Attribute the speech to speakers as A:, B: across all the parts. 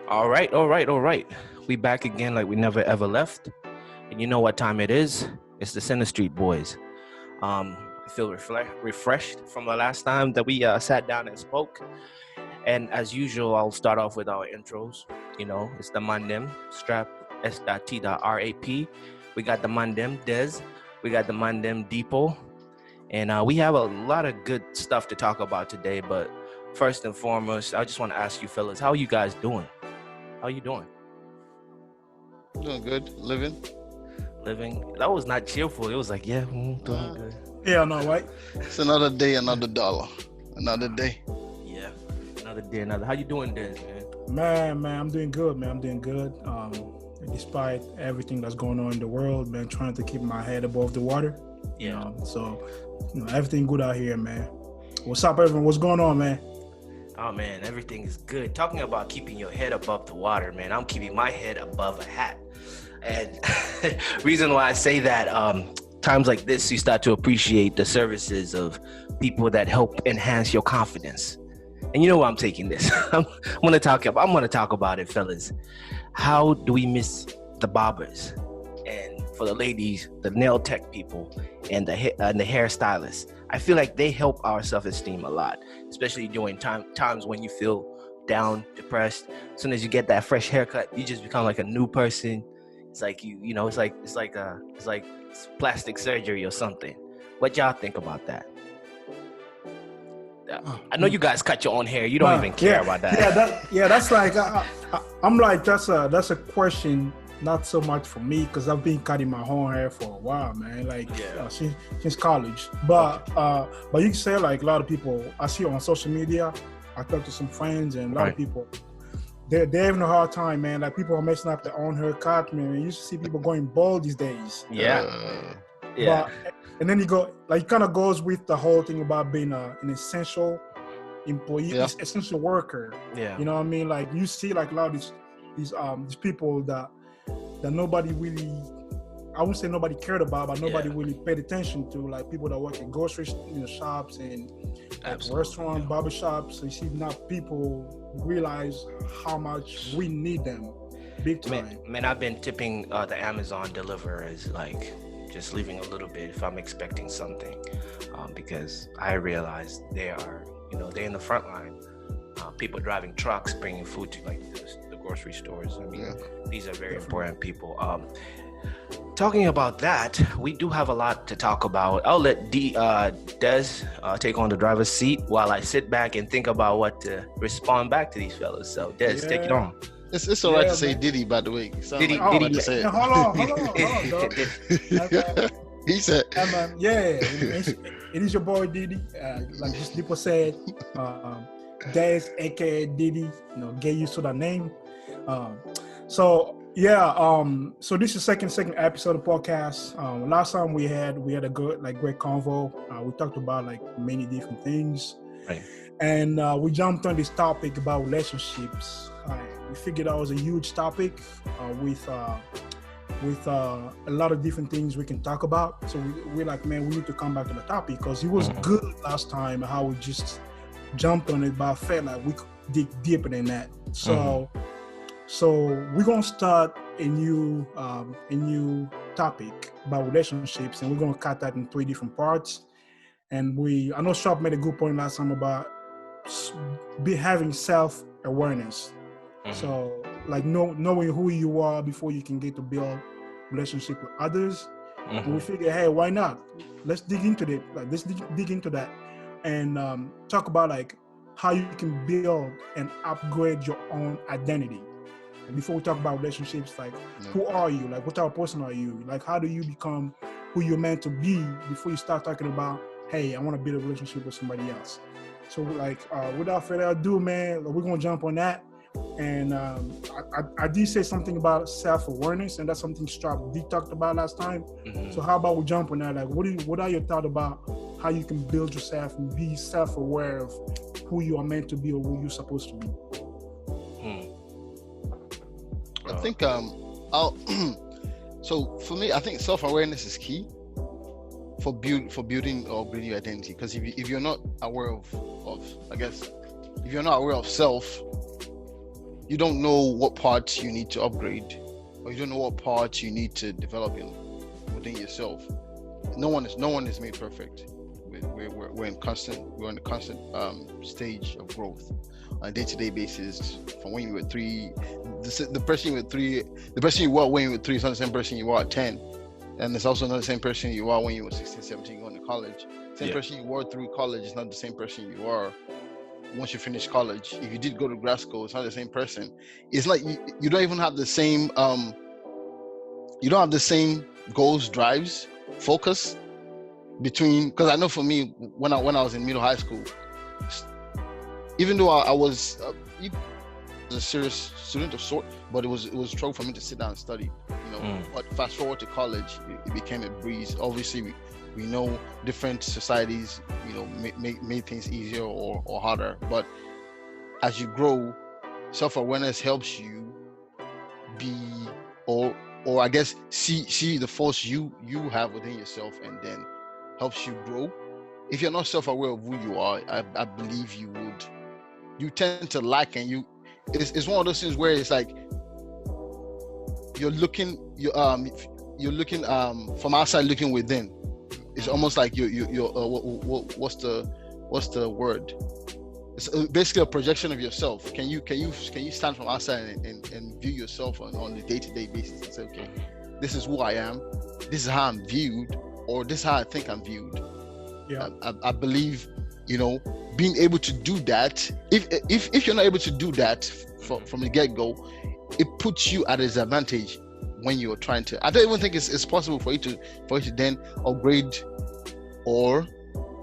A: All right. We back again like we never ever left. And you know what time it is? It's the Center Street Boys. I feel refreshed from the last time that we sat down and spoke. And as usual, I'll start off with our intros. You know, it's the Mandem Strap S.T.RAP. We got the Mandem Des. We got the Mandem Dipo. And we have a lot of good stuff to talk about today. But first and foremost, I just want to ask you fellas, how are you guys doing? How you doing?
B: Doing good. Living.
A: That was not cheerful. It was like, yeah, doing good.
C: Yeah, no, right?
B: It's another day, another dollar. Another day.
A: Yeah, another day, another. How you doing, Des, man?
C: Man, I'm doing good, man. I'm doing good. Despite everything that's going on in the world, man, trying to keep my head above the water.
A: Yeah.
C: So, everything good out here, man. What's up, everyone? What's going on, man?
A: Oh man, everything is good. Talking about keeping your head above the water, man. I'm keeping my head above a hat. And reason why I say that, times like this, you start to appreciate the services of people that help enhance your confidence. And you know where I'm taking this. I'm gonna talk about it, fellas. How do we miss the barbers? And for the ladies, the nail tech people and the hairstylists. I feel like they help our self-esteem a lot, especially during times when you feel down, depressed. As soon as you get that fresh haircut, you just become like a new person. It's like it's like plastic surgery or something. What y'all think about that? I know you guys cut your own hair. You don't even care about that.
C: That's like I'm like that's a question. Not so much for me because I've been cutting my own hair for a while, man. Since college. But you can say like a lot of people I see on social media. I talk to some friends and a lot of people. They're having a hard time, man. Like people are messing up their own haircut, man. You used to see people going bald these days.
A: Yeah.
C: But, and then you go like it kind of goes with the whole thing about being an essential employee, essential worker.
A: Yeah.
C: You know what I mean? Like you see like a lot of these people that nobody really, I wouldn't say nobody cared about, but nobody really paid attention to, like people that work in grocery shops and restaurants, barber shops. So you see now people realize how much we need them big time.
A: Man, I've been tipping the Amazon deliverers, like just leaving a little bit if I'm expecting something, because I realize they are, they're in the front line. People driving trucks, bringing food to like the grocery stores. I mean, these are very important people. Talking about that, we do have a lot to talk about. I'll let Des take on the driver's seat while I sit back and think about what to respond back to these fellas. So Des, take it on.
B: It's all right to say Diddy, by the way.
A: Diddy.
B: To say it.
C: Hold on, dog.
B: He said,
C: it is your boy Diddy. Like just Dipo said, Des, aka Diddy. Get used to that name. So this is second episode of the podcast. Last time we had a good, great convo. We talked about many different things,
A: right?
C: And we jumped on this topic about relationships. We figured that was a huge topic with a lot of different things we can talk about. So we're like, man, we need to come back to the topic because it was good last time how we just jumped on it, but I felt like we could dig deeper than that. So we're gonna start a new topic about relationships, and we're gonna cut that in 3 different parts. And I know Sharp made a good point last time about having self-awareness. So knowing who you are before you can get to build relationship with others. And we figure, hey, why not? Let's dig into it. Let's dig into that and talk about how you can build and upgrade your own identity. And before we talk about relationships, who are you? What type of person are you? How do you become who you're meant to be before you start talking about, hey, I want to build a relationship with somebody else. So without further ado, man, we're gonna jump on that. And I did say something about self-awareness, and that's something Strap did talked about last time. So how about we jump on that? What are your thoughts about how you can build yourself and be self-aware of who you are meant to be or who you're supposed to be?
B: I think so for me, I think self-awareness is key for building or building your identity. Because if you're not aware of I guess if you're not aware of self, you don't know what parts you need to upgrade, or you don't know what parts you need to develop within yourself. No one is made perfect. We're in a constant stage of growth on a day-to-day basis. From when you were 3, the person you were when you were 3 is not the same person you are at 10, and it's also not the same person you are when you were 16, 17 going to college. Same person you were through college is not the same person you are once you finish college. If you did go to grad school, it's not the same person. It's like you don't even have the same goals, drives, focus between. Because I know for me, when I was in middle high school, even though I was a serious student of sort, but it was trouble for me to sit down and study, But fast forward to college, it became a breeze. Obviously, we know different societies, make things easier or harder. But as you grow, self-awareness helps you be, or I guess see the force you have within yourself, and then helps you grow. If you're not self-aware of who you are, I believe you tend to lack, and it's one of those things where it's like you're looking from outside looking within. It's almost like what's the word? It's basically a projection of yourself. Can you stand from outside and view yourself on a day-to-day basis and say, okay, this is who I am, this is how I'm viewed, or this is how I think I'm viewed. Yeah. I believe, being able to do that. If you're not able to do that from the get-go, it puts you at a disadvantage when you're trying to. I don't even think it's possible for you to then upgrade or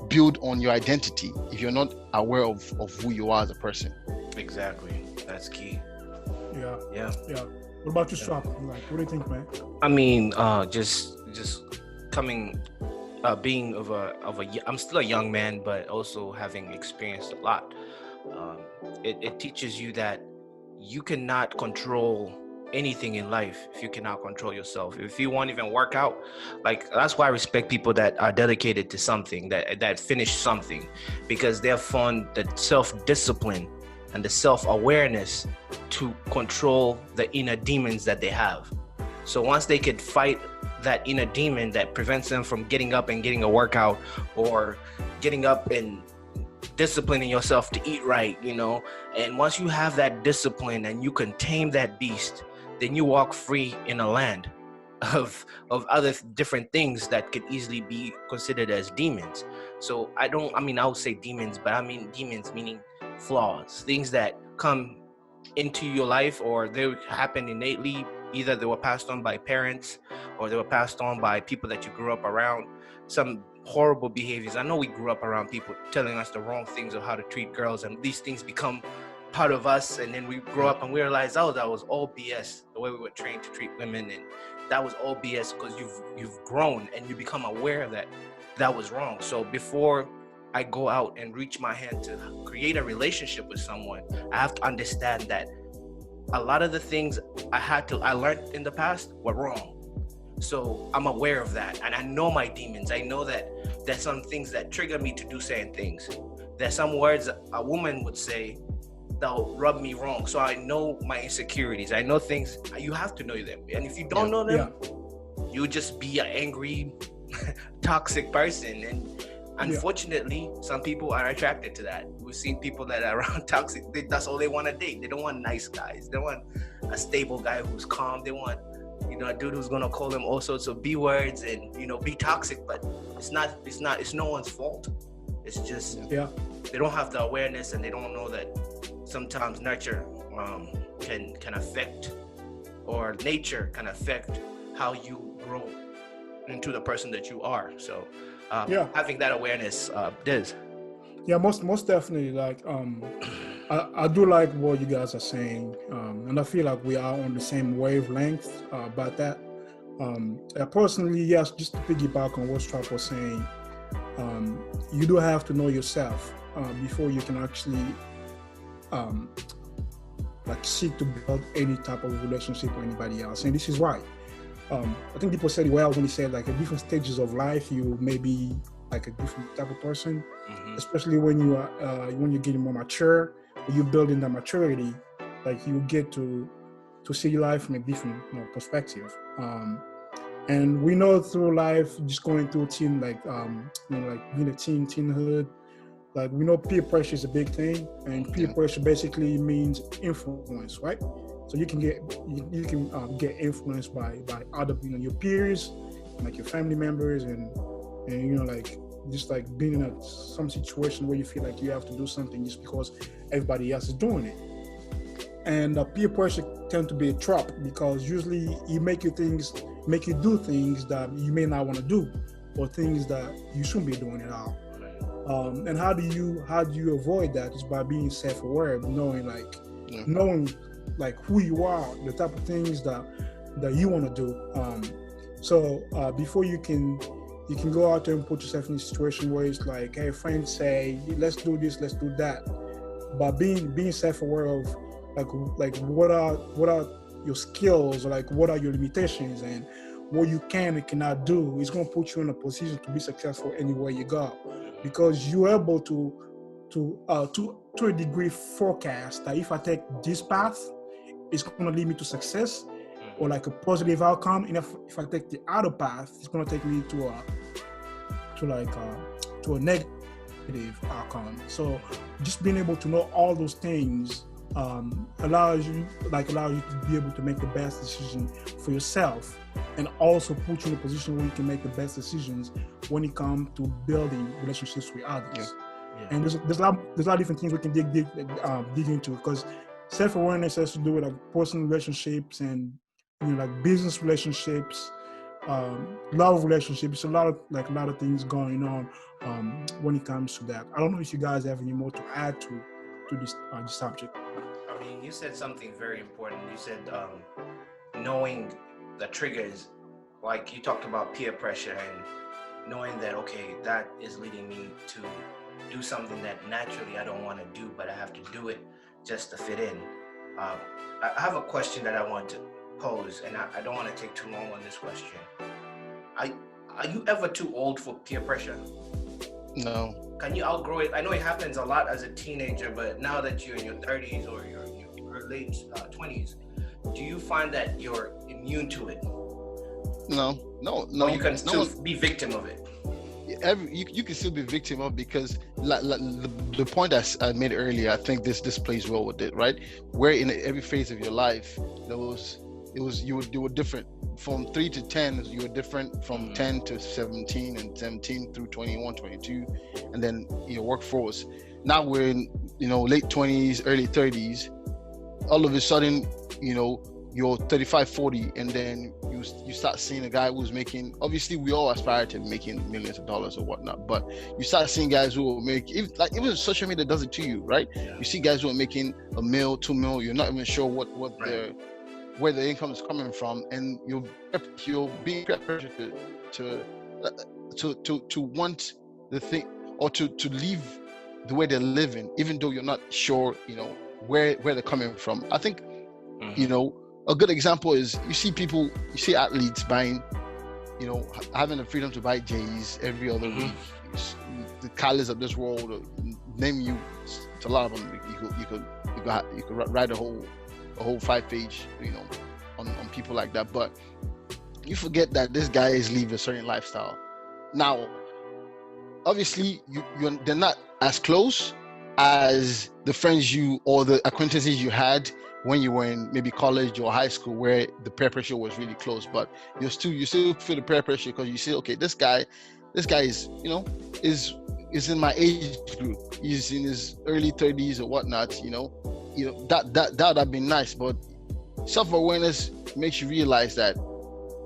B: build on your identity if you're not aware of who you are as a person.
A: Exactly, that's key.
C: Yeah. What about you, Strap? Like, what do you think, man?
A: I mean, just coming, being I'm still a young man, but also having experienced a lot. It teaches you that you cannot control anything in life if you cannot control yourself. If you won't even work out, like, that's why I respect people that are dedicated to something, that finish something, because they have found the self-discipline and the self-awareness to control the inner demons that they have. So once they could fight that inner demon that prevents them from getting up and getting a workout, or getting up and disciplining yourself to eat right, and once you have that discipline and you can tame that beast, then you walk free in a land of other different things that could easily be considered as demons. So I would say demons, but I mean demons meaning flaws, things that come into your life, or they happen innately. Either they were passed on by parents, or they were passed on by people that you grew up around. Some horrible behaviors. I know we grew up around people telling us the wrong things of how to treat girls, and these things become part of us, and then we grow up and we realize, oh, that was all BS, the way we were trained to treat women, and that was all BS, because you've grown and you become aware that was wrong. So before I go out and reach my hand to create a relationship with someone, I have to understand that a lot of the things I learned in the past were wrong. So I'm aware of that, and I know my demons. I know that there's some things that trigger me to do certain things. There's some words a woman would say that'll rub me wrong. So I know my insecurities. I know things. You have to know them, and if you don't know them, you just be an angry, toxic person. And unfortunately, some people are attracted to that. We've seen people that are around toxic. That's all they want to date. They don't want nice guys. They want a stable guy who's calm. They want, a dude who's gonna call them all sorts of B words and be toxic. But it's no one's fault. It's just they don't have the awareness, and they don't know that sometimes nurture can affect, or nature can affect how you grow into the person that you are. So having that awareness does.
C: Yeah, most definitely. Like, I do like what you guys are saying, and I feel like we are on the same wavelength about that. Personally, yes, just to piggyback on what Strap was saying, you do have to know yourself before you can actually seek to build any type of relationship with anybody else. And this is why. I think people said well when he said, like, at different stages of life, you may be like a different type of person, especially when you're getting more mature, when you're building that maturity. like you get to see life from a different perspective. And we know through life, just going through teen, like like being a teenhood, like we know peer pressure is a big thing, and peer pressure basically means influence, right? So you can get influenced by other your peers, like your family members, and like just like being in some situation where you feel like you have to do something just because everybody else is doing it. And peer pressure tends to be a trap because usually it make you do things that you may not want to do, or things that you shouldn't be doing at all. And how do you avoid that? Is by being self-aware, knowing who you are, the type of things that you want to do. So before you can go out there and put yourself in a situation where it's like, hey, friends say, let's do this, let's do that. But being self-aware of like what are your skills, or like what are your limitations, and what you can and cannot do is going to put you in a position to be successful anywhere you go, because you're able to a degree forecast that if I take this path, it's going to lead me to success or like a positive outcome, and if I take the other path, it's going to take me to a negative outcome. So just being able to know all those things allows you to be able to make the best decision for yourself, and also put you in a position where you can make the best decisions when it comes to building relationships with others. And there's a lot of different things we can dig into, because self-awareness has to do with like personal relationships and like business relationships, love relationships. A lot of things going on when it comes to that. I don't know if you guys have any more to add to this subject.
A: I mean, you said something very important. You said knowing the triggers, like you talked about peer pressure, and knowing that, okay, that is leading me to do something that naturally I don't want to do, but I have to do it just to fit in. I have a question that I want to pose, and I don't want to take too long on this question. Are you ever too old for peer pressure?
B: No.
A: Can you outgrow it? I know it happens a lot as a teenager, but now that you're in your 30s or your late 20s, do you find that you're immune to it?
B: No.
A: Or you can still be victim of it?
B: You can still be victim of, because the point I made earlier, I think this plays well with it, right? Where in every phase of your life, you were different. From 3 to 10, you were different. From 10 to 17, and 17 through 21, 22, and then your workforce. Now we're in late 20s, early 30s. All of a sudden, you're 35, 40, and then you start seeing a guy who's making, obviously we all aspire to making millions of dollars or whatnot, but you start seeing guys who will make, even social media does it to you, right? You see guys who are making $1 million, $2 million, you're not even sure where the income is coming from, and you're being pressured to want the thing, or to live the way they're living, even though you're not sure where they're coming from. I think a good example is you see athletes buying, having the freedom to buy J's every other week. The Kylies of this world, name you, it's a lot of them. You could write a whole 5-page, on people like that. But you forget that this guy is living a certain lifestyle. Now, obviously, they're not as close as the friends or the acquaintances you had when you were in maybe college or high school, where the peer pressure was really close. But you still feel the peer pressure, because you say, okay, this guy is is in my age group. He's in his early 30s or whatnot. That would have been nice. But self-awareness makes you realize that,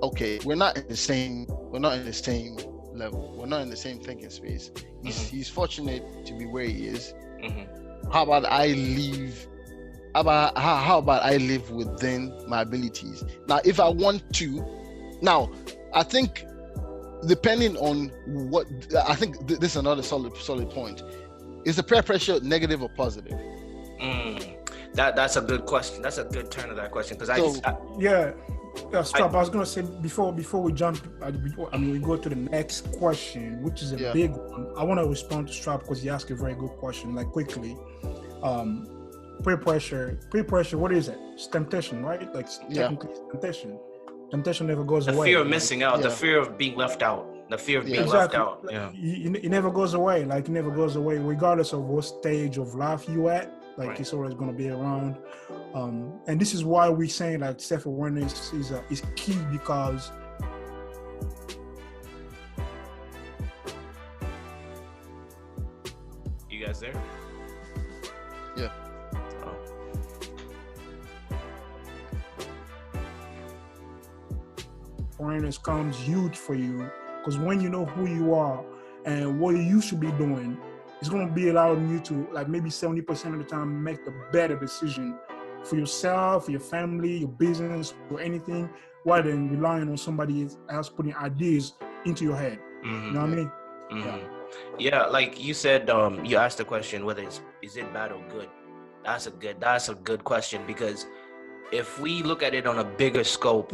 B: okay, we're not in the same level. We're not in the same thinking space. He's fortunate to be where he is. How about I live? How about I live within my abilities? Now, if I want to, I think depending on what, I think this is another solid point. Is the peer pressure negative or positive?
A: That's a good question. That's a good turn of that question, because
C: Strap. I was gonna say before we jump, we go to the next question, which is a big one. I want to respond to Strap because he asked a very good question. Like quickly, Peer pressure, what is it? It's temptation, right? Like technically it's temptation. Temptation never goes
A: The
C: away.
A: fear of
C: Like,
A: missing out, the
B: Yeah.
A: fear of being left out, the fear of being left
C: exactly.
A: out.
C: Like,
A: Yeah.
C: it never goes away. Like it never goes away, regardless of what stage of life you at. Like
A: Right.
C: it's always gonna be around. And this is why we're saying like self-awareness is key, because
A: You guys there?
B: Yeah.
A: Oh.
C: awareness comes huge for you, because when you know who you are and what you should be doing, it's going to be allowing you to, like, maybe 70% of the time make the better decision for yourself, for your family, your business, or anything, rather than relying on somebody else putting ideas into your head.
A: Mhm.
C: You know what I mean?
A: Mhm. Yeah, like you said, you asked the question whether is it bad or good. That's a good question, because if we look at it on a bigger scope,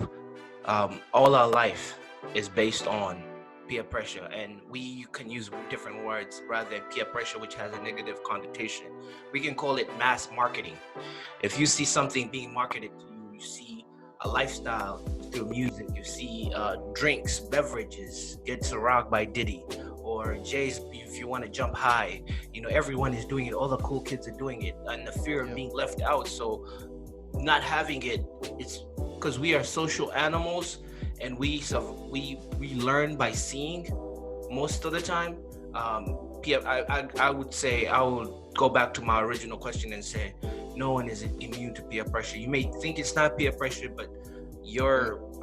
A: all our life is based on peer pressure, and we can use different words rather than peer pressure, which has a negative connotation. We can call it mass marketing. If you see something being marketed to you, you see a lifestyle through music, you see drinks, beverages, Get Ciroc by Diddy, or Jay's, if you want to jump high, you know, everyone is doing it, all the cool kids are doing it, and the fear of being left out. So not having it, it's because we are social animals, and we learn by seeing most of the time. I would say, I would go back to my original question and say, no one is immune to peer pressure. You may think it's not peer pressure, but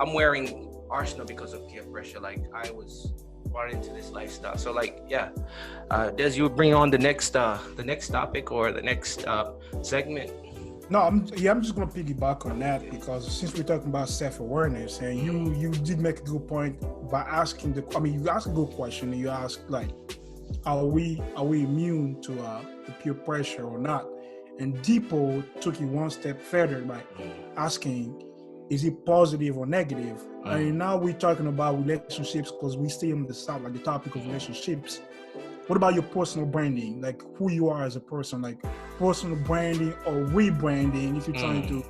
A: I'm wearing Arsenal because of peer pressure. Like, I was brought into this lifestyle. So like, yeah, Des, you bring on the next topic or the next segment.
C: No, I'm just gonna piggyback on that, because since we're talking about self-awareness, and you did make a good point by asking you asked a good question, and you asked, like, are we immune to the peer pressure or not? And Dipo took it one step further by asking, is it positive or negative? And now we're talking about relationships, because we stay on the side, like the topic of relationships. What about your personal branding, like who you are as a person, like personal branding or rebranding? If you're trying to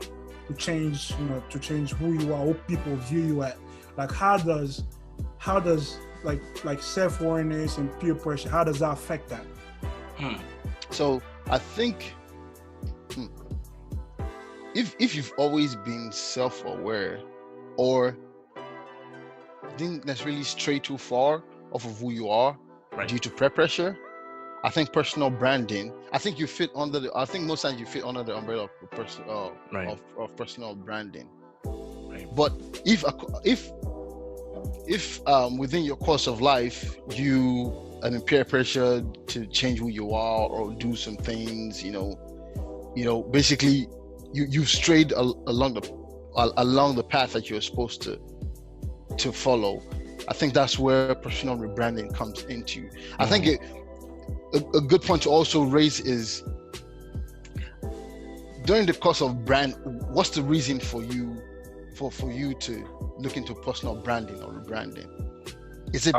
C: change, to change who you are, how people view you at, like how does like self-awareness and peer pressure, how does that affect that?
B: So I think if you've always been self-aware, or didn't necessarily stray too far off of who you are, right, due to peer pressure, I think personal branding, I think most times you fit under the umbrella of personal branding. Right. But if within your course of life you peer pressure to change who you are or do some things, basically you strayed along the path that you're supposed to follow. I think that's where personal rebranding comes into. I think a good point to also raise is, during the course of brand, what's the reason for you to look into personal branding or rebranding? Is it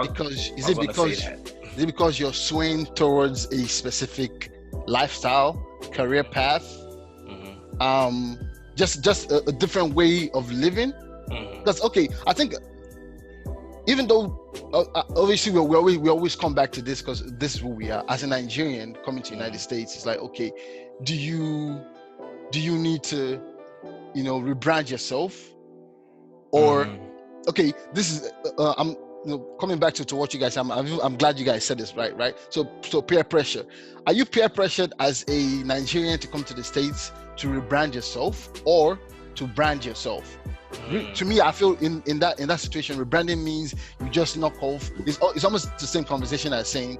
B: because you're swaying towards a specific lifestyle, career path, just a different way of living? Because I think, even though obviously we always come back to this, because this is who we are as a Nigerian coming to the United States. It's like, okay, do you need to rebrand yourself, or okay, this is I'm coming back to what you guys, I'm glad you guys said this, right? So peer pressure, are you peer pressured as a Nigerian to come to the States to rebrand yourself or to brand yourself? To me, I feel in that situation, rebranding means you just knock off. It's almost the same conversation as saying,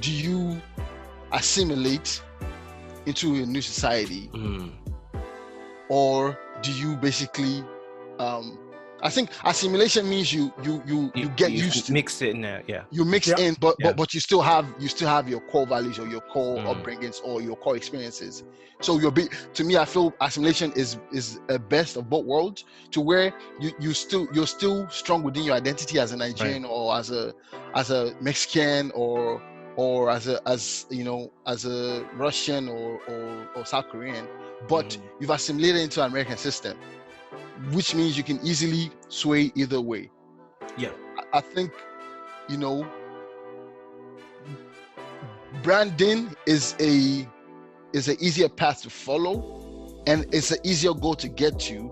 B: do you assimilate into a new society, or do you basically? I think assimilation means you get used to
A: mix it in there. Yeah,
B: you mix in, but you still have your core values or your core upbringings or your core experiences. So to me, I feel assimilation is a best of both worlds, to where you're still strong within your identity as a Nigerian, right, or as a Mexican, or or as a Russian or South Korean, but you've assimilated into an American system, which means you can easily sway either way.
A: Yeah.
B: I think, branding is an easier path to follow, and it's an easier goal to get to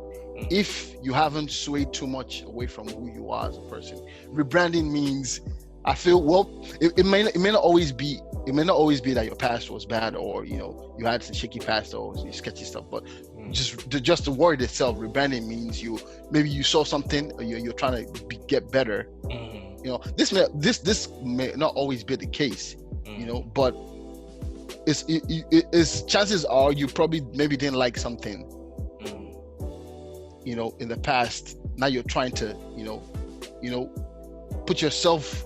B: if you haven't swayed too much away from who you are as a person. Rebranding means, I feel, it may not always be that your past was bad, or you had some shaky past or sketchy stuff, but just the word itself, rebranding, means you saw something, or you're trying to get better. This may not always be the case, but it's chances are you probably maybe didn't like something in the past. Now you're trying to put yourself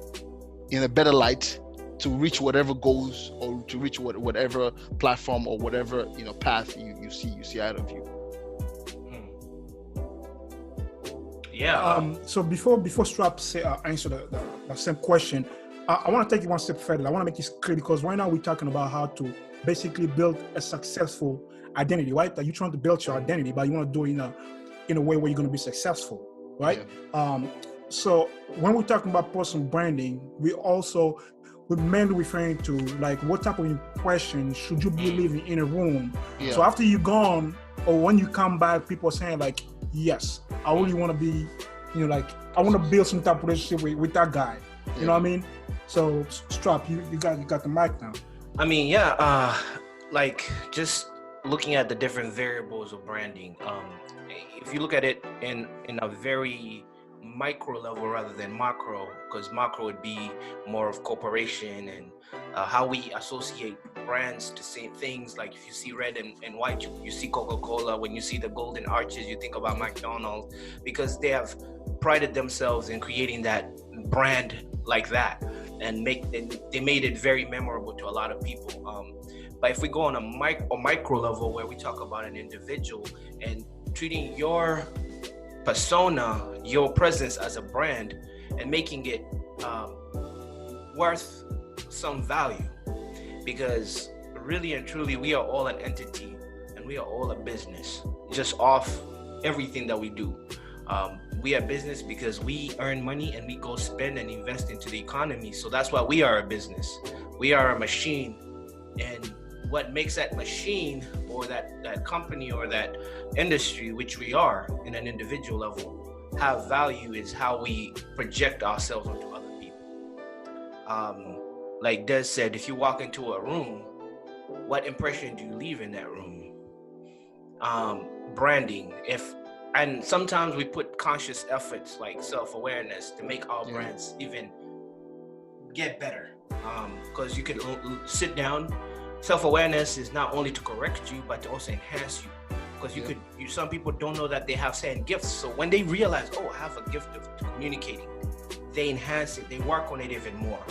B: in a better light to reach whatever goals, or to reach whatever platform, or whatever path you see out of you.
A: Yeah.
C: So before Strap answer the same question, I want to take it one step further. I want to make it clear, because right now we're talking about how to basically build a successful identity, right? That you're trying to build your identity, but you want to do it in a way where you're going to be successful, right? Yeah. So when we're talking about personal branding, we're mainly referring to like what type of impression should you be leaving in a room. Yeah. So after you're gone, or when you come back, people are saying like, yes, I really want to be, like I want to build some type of relationship with that guy. You know what I mean? So Strap, you got the mic now.
A: I mean, yeah, like just looking at the different variables of branding. If you look at it in a very micro level rather than macro, because macro would be more of corporation and how we associate brands to say things. Like if you see red and white, you see Coca-Cola. When you see the golden arches, you think about McDonald's, because they have prided themselves in creating that brand like that, and they made it very memorable to a lot of people. But if we go on a micro level, where we talk about an individual and treating your persona, your presence as a brand, and making it worth some value, because really and truly we are all an entity, and we are all a business just off everything that we do. We are business because we earn money and we go spend and invest into the economy. So that's why we are a business. We are a machine, and what makes that machine or that company or that industry, which we are in an individual level, have value is how we project ourselves onto other people. Like Des said, if you walk into a room, what impression do you leave in that room? Branding. And sometimes we put conscious efforts like self-awareness to make our brands even get better. Because you can sit down. Self-awareness is not only to correct you, but to also enhance you. Because some people don't know that they have certain gifts. So when they realize, oh, I have a gift of communicating, they enhance it, they work on it even more.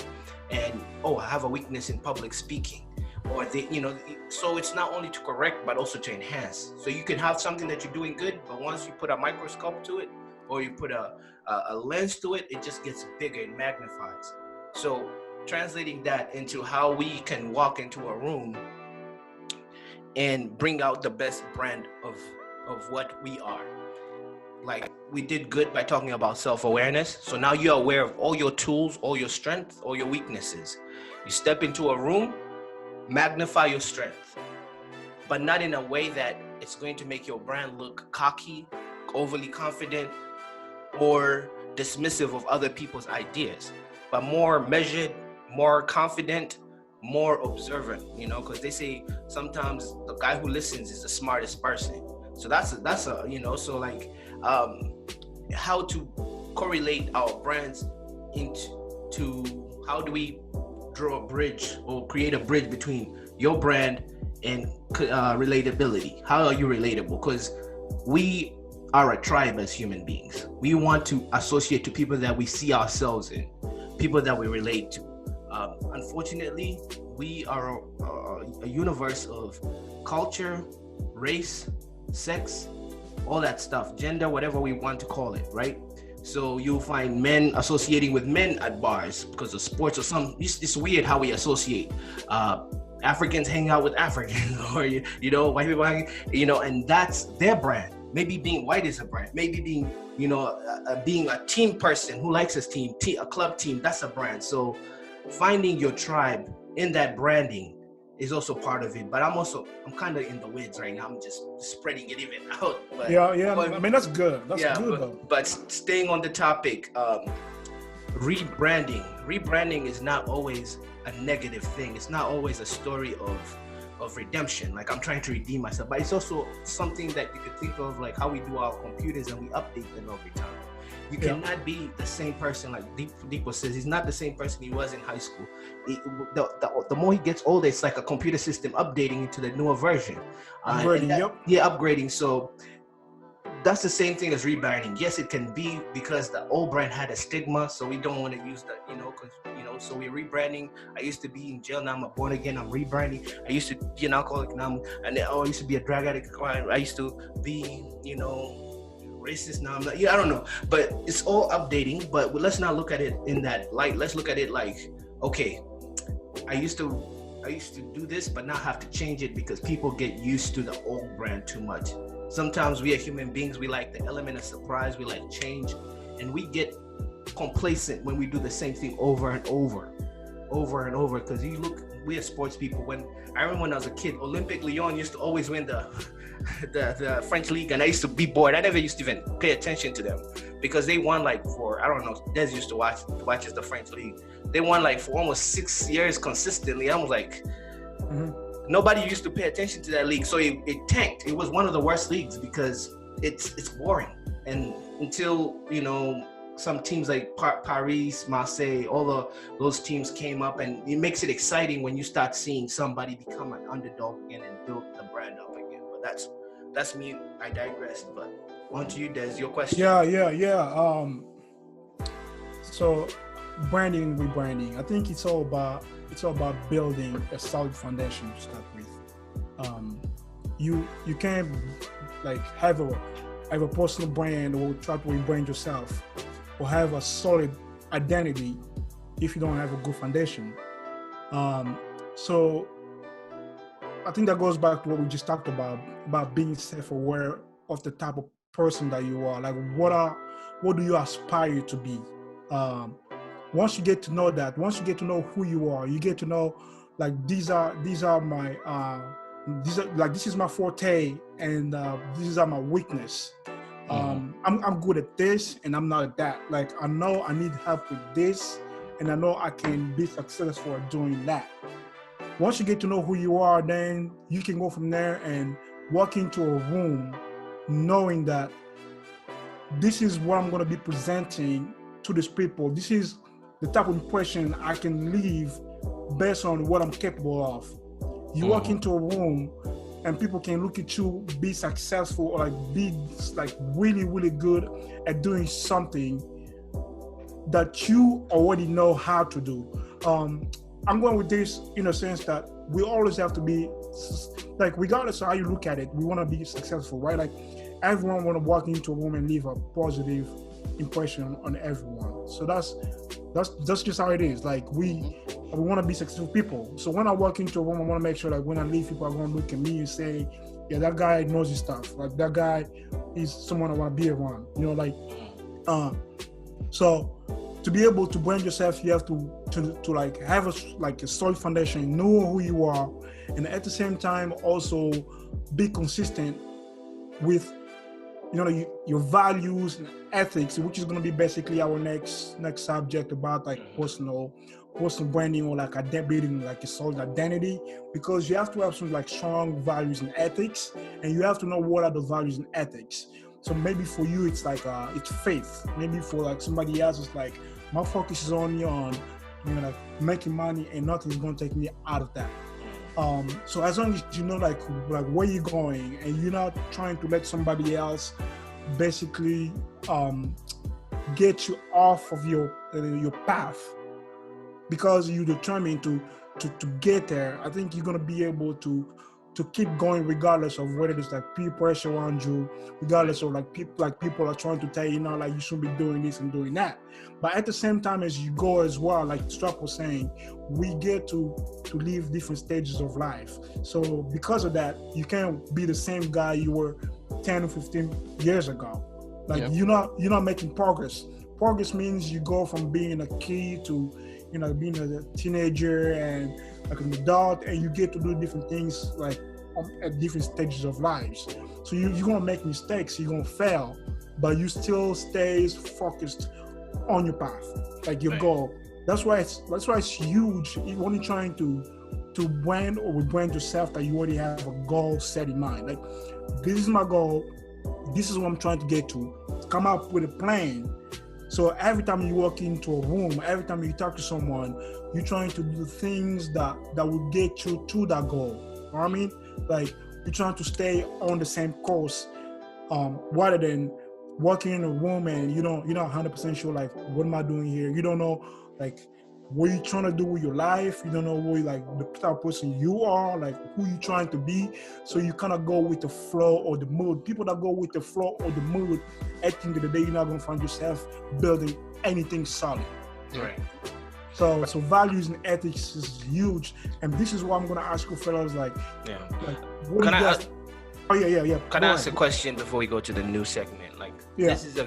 A: And, oh, I have a weakness in public speaking. Or so it's not only to correct, but also to enhance. So you can have something that you're doing good, but once you put a microscope to it, or you put a lens to it, it just gets bigger and magnifies. So translating that into how we can walk into a room and bring out the best brand of what we are. Like we did good by talking about self-awareness. So now you're aware of all your tools, all your strengths, all your weaknesses. You step into a room, magnify your strength, but not in a way that it's going to make your brand look cocky, overly confident, or dismissive of other people's ideas, but more measured, more confident, more observant, because they say sometimes the guy who listens is the smartest person. So that's so like how to correlate our brands into how do we draw a bridge or create a bridge between your brand and relatability. How are you relatable? Because we are a tribe as human beings. We want to associate to people that we see ourselves in, people that we relate to. Unfortunately, we are a universe of culture, race, sex, all that stuff, gender, whatever we want to call it, right? So you'll find men associating with men at bars because of sports or some. It's weird how we associate. Africans hang out with Africans, or white people hang, and that's their brand. Maybe being white is a brand. Maybe being, being a team person who likes his team, a club team, that's a brand. So finding your tribe in that branding is also part of it. But I'm kind of in the weeds right now. I'm just spreading it even out. But,
C: I mean, that's good. That's good though.
A: But staying on the topic, rebranding is not always a negative thing. It's not always a story of redemption, like I'm trying to redeem myself, but it's also something that you could think of like how we do our computers and we update them every time. You cannot be the same person, like Dipo says. He's not the same person he was in high school. The more he gets older, it's like a computer system updating into the newer version. Upgrading. So that's the same thing as rebranding. Yes, it can be because the old brand had a stigma, so we don't want to use that, so we're rebranding. I used to be in jail, now I'm a born again, I'm rebranding. I used to be an alcoholic, now I used to be a drug addict, I used to be, racist, now I'm not, I don't know. But it's all updating, but let's not look at it in that light. Let's look at it like, okay, I used to do this, but now have to change it because people get used to the old brand too much. Sometimes we are human beings, we like the element of surprise, we like change, and we get complacent when we do the same thing over and over. Because we are sports people. I remember when I was a kid, Olympique Lyon used to always win the French league, and I used to be bored. I never used to even pay attention to them because they won like for, I don't know, Des used to watches the French league. They won like for almost 6 years consistently. I was like, nobody used to pay attention to that league, so it tanked. It was one of the worst leagues because it's boring. And until some teams like Paris, Marseille, all those teams came up, and it makes it exciting when you start seeing somebody become an underdog again and build the brand up again. But that's me. I digressed. But on to you, Des. Your question.
C: Yeah. So branding, rebranding. I think it's all about building a solid foundation to start with. You can't like have a personal brand or try to rebrand yourself or have a solid identity if you don't have a good foundation. So I think that goes back to what we just talked about being self-aware of the type of person that you are. Like what do you aspire to be? Once you get to know that, once you get to know who you are, you get to know like these are my this is my forte and these are my weakness. I'm good at this and I'm not at that. Like I know I need help with this and I know I can be successful at doing that. Once you get to know who you are, then you can go from there and walk into a room knowing that this is what I'm going to be presenting to these people. This is the type of impression I can leave based on what I'm capable of. You walk into a room and people can look at you, be successful or like be like really, really good at doing something that you already know how to do. I'm going with this in a sense that we always have to be like, regardless of how you look at it, we want to be successful, right? Like everyone want to walk into a room and leave a positive impression on everyone. So that's just how it is. Like we want to be successful people. So when I walk into a room, I want to make sure that when I leave, people are going to look at me and say, yeah, that guy knows his stuff. Like that guy is someone I want to be around, so to be able to brand yourself, you have to like have a solid foundation, know who you are, and at the same time also be consistent with your values and ethics, which is going to be basically our next subject about like personal branding or like building like a solid identity, because you have to have some like strong values and ethics, and you have to know what are the values and ethics. So maybe for you it's like it's faith. Maybe for like somebody else it's like my focus is only on like making money and nothing's going to take me out of that. So as long as you know like where you're going and you're not trying to let somebody else basically get you off of your path because you're determined to get there, I think you're going to be able to to keep going regardless of whether it's like peer pressure around you, regardless of like people are trying to tell you, like you should be doing this and doing that. But at the same time as you go as well, like Strap was saying, we get to live different stages of life. So because of that, you can't be the same guy you were 10 or 15 years ago. Like you're not making progress. Progress means you go from being a kid to, being a teenager and like an adult, and you get to do different things like at different stages of lives. So you're gonna make mistakes, you're gonna fail, but you still stay focused on your path, like your goal. That's why it's huge when you're trying to brand or rebrand yourself, that you already have a goal set in mind. Like, this is my goal, this is what I'm trying to get to. Come up with a plan. So every time you walk into a room, every time you talk to someone, you're trying to do things that will get you to that goal. You know what I mean? Like, you're trying to stay on the same course, rather than walking in a room and you're not 100% sure, like, what am I doing here? You don't know, like, what you're trying to do with your life. You don't know what, like, the type of person you are, like, who you're trying to be. So you kind of go with the flow or the mood. People that go with the flow or the mood, at the end of the day, you're not going to find yourself building anything solid.
A: Right.
C: So values and ethics is huge. And this is what I'm going to ask you fellas, like what
A: Can
C: do you
A: I
C: guys... Oh, yeah.
A: Can I ask a question before we go to the new segment? Like, this is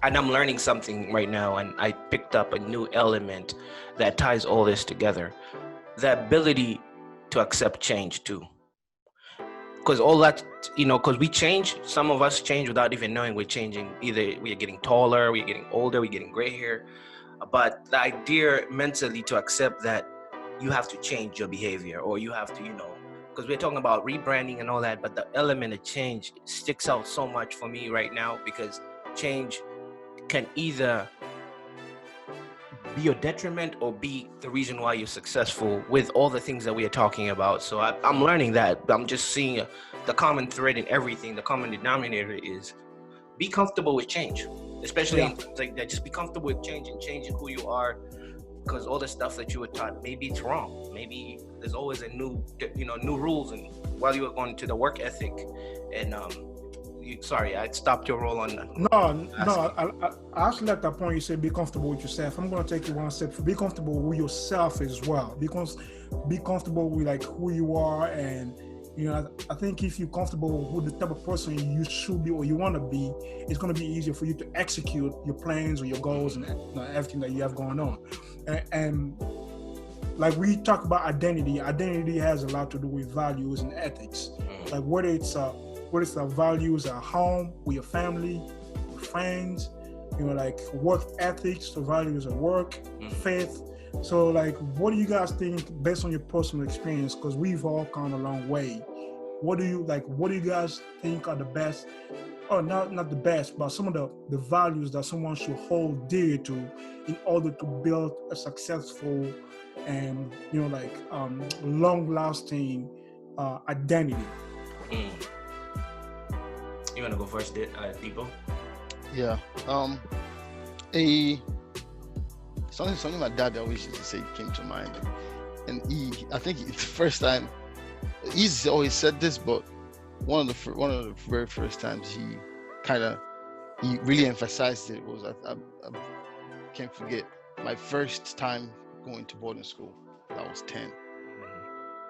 A: and I'm learning something right now, and I picked up a new element that ties all this together. The ability to accept change too. Because all that, because we change, some of us change without even knowing we're changing. Either we are getting taller, we're getting older, we're getting gray hair. But the idea mentally to accept that you have to change your behavior, or you have to, because we're talking about rebranding and all that, but the element of change sticks out so much for me right now, because change can either be your detriment or be the reason why you're successful with all the things that we are talking about. So I'm learning that. I'm just seeing the common thread in everything. The common denominator is be comfortable with change, especially in things like that. Just be comfortable with change and changing who you are, because all the stuff that you were taught, maybe it's wrong. Maybe there's always a new rules. And while you were going to the work ethic, and sorry, I stopped your role on that.
C: No. I actually like that point. You said be comfortable with yourself. I'm going to take you one step. Be comfortable with yourself as well. Because be comfortable with like who you are, and I think if you're comfortable with the type of person you should be or you want to be, it's going to be easier for you to execute your plans or your goals and everything that you have going on. And like we talk about identity has a lot to do with values and ethics. Like whether it's our values at home, with your family, with friends, like work ethics, the values at work, faith. So like, what do you guys think based on your personal experience? Because we've all come a long way. What do you guys think are the best, or not the best, but some of the values that someone should hold dear to in order to build a successful and, long-lasting identity?
A: You want to go first, Dipo?
B: Yeah. Something my dad always used to say came to mind, and I think it's the first time he's always said this, but one of the very first times he really emphasized it was I can't forget my first time going to boarding school. I was 10,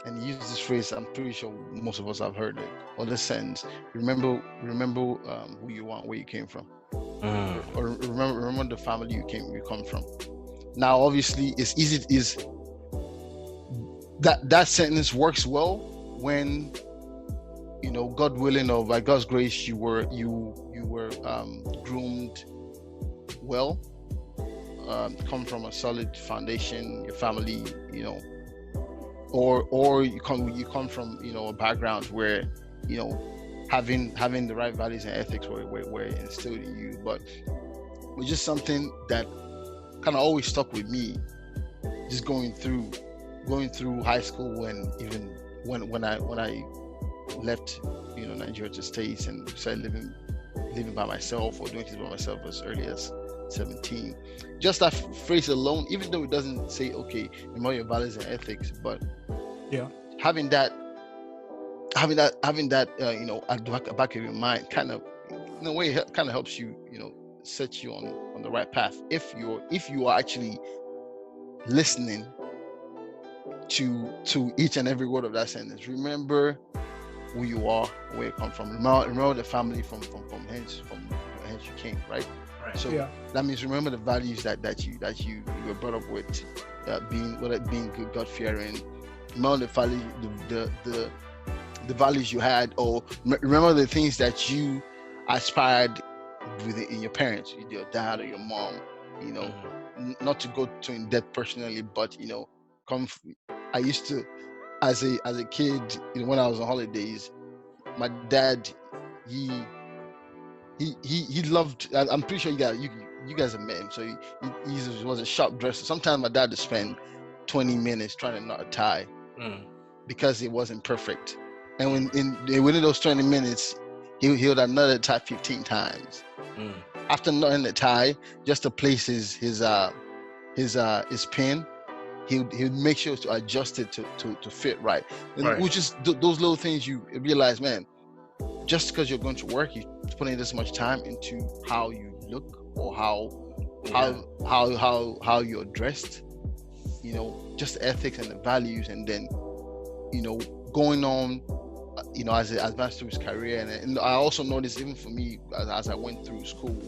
B: and he used this phrase. I'm pretty sure most of us have heard it, or the sentence: remember who you are, where you came from, or remember the family you come from. Now, obviously, it's easy. That sentence works well when, God willing, or by God's grace, you were groomed well, come from a solid foundation, your family, or you come from a background where having the right values and ethics were instilled in you, but it was just something that kind of always stuck with me, just going through high school, when I left Nigeria to States and started living by myself or doing things by myself as early as 17. Just that phrase alone, even though it doesn't say, okay, remember your values and ethics, but having that having that at the back of your mind kind of in a way kind of helps you, set you on the right path if you are actually listening to each and every word of that sentence. Remember who you are, where you come from. Remember the family from hence you came, right? So that means remember the values that you were brought up with, being good, God fearing. Remember the values you had, or remember the things that you aspired in your parents, your dad or your mom. Not to go too in depth personally, but I used to, as a kid, when I was on holidays, my dad, he loved. I'm pretty sure you guys are men, so he was a sharp dresser. Sometimes my dad would spend 20 minutes trying to knot a tie because it wasn't perfect, and within those 20 minutes, he would have knotted a tie 15 times. After knotting the tie, just to place his pin, he would make sure to adjust it to fit right. And which is those little things you realize, man, just because you're going to work, you putting this much time into how you look or how you're dressed, just the ethics and the values, and then going on as I advanced through his career. And I also noticed, even for me, as I went through school,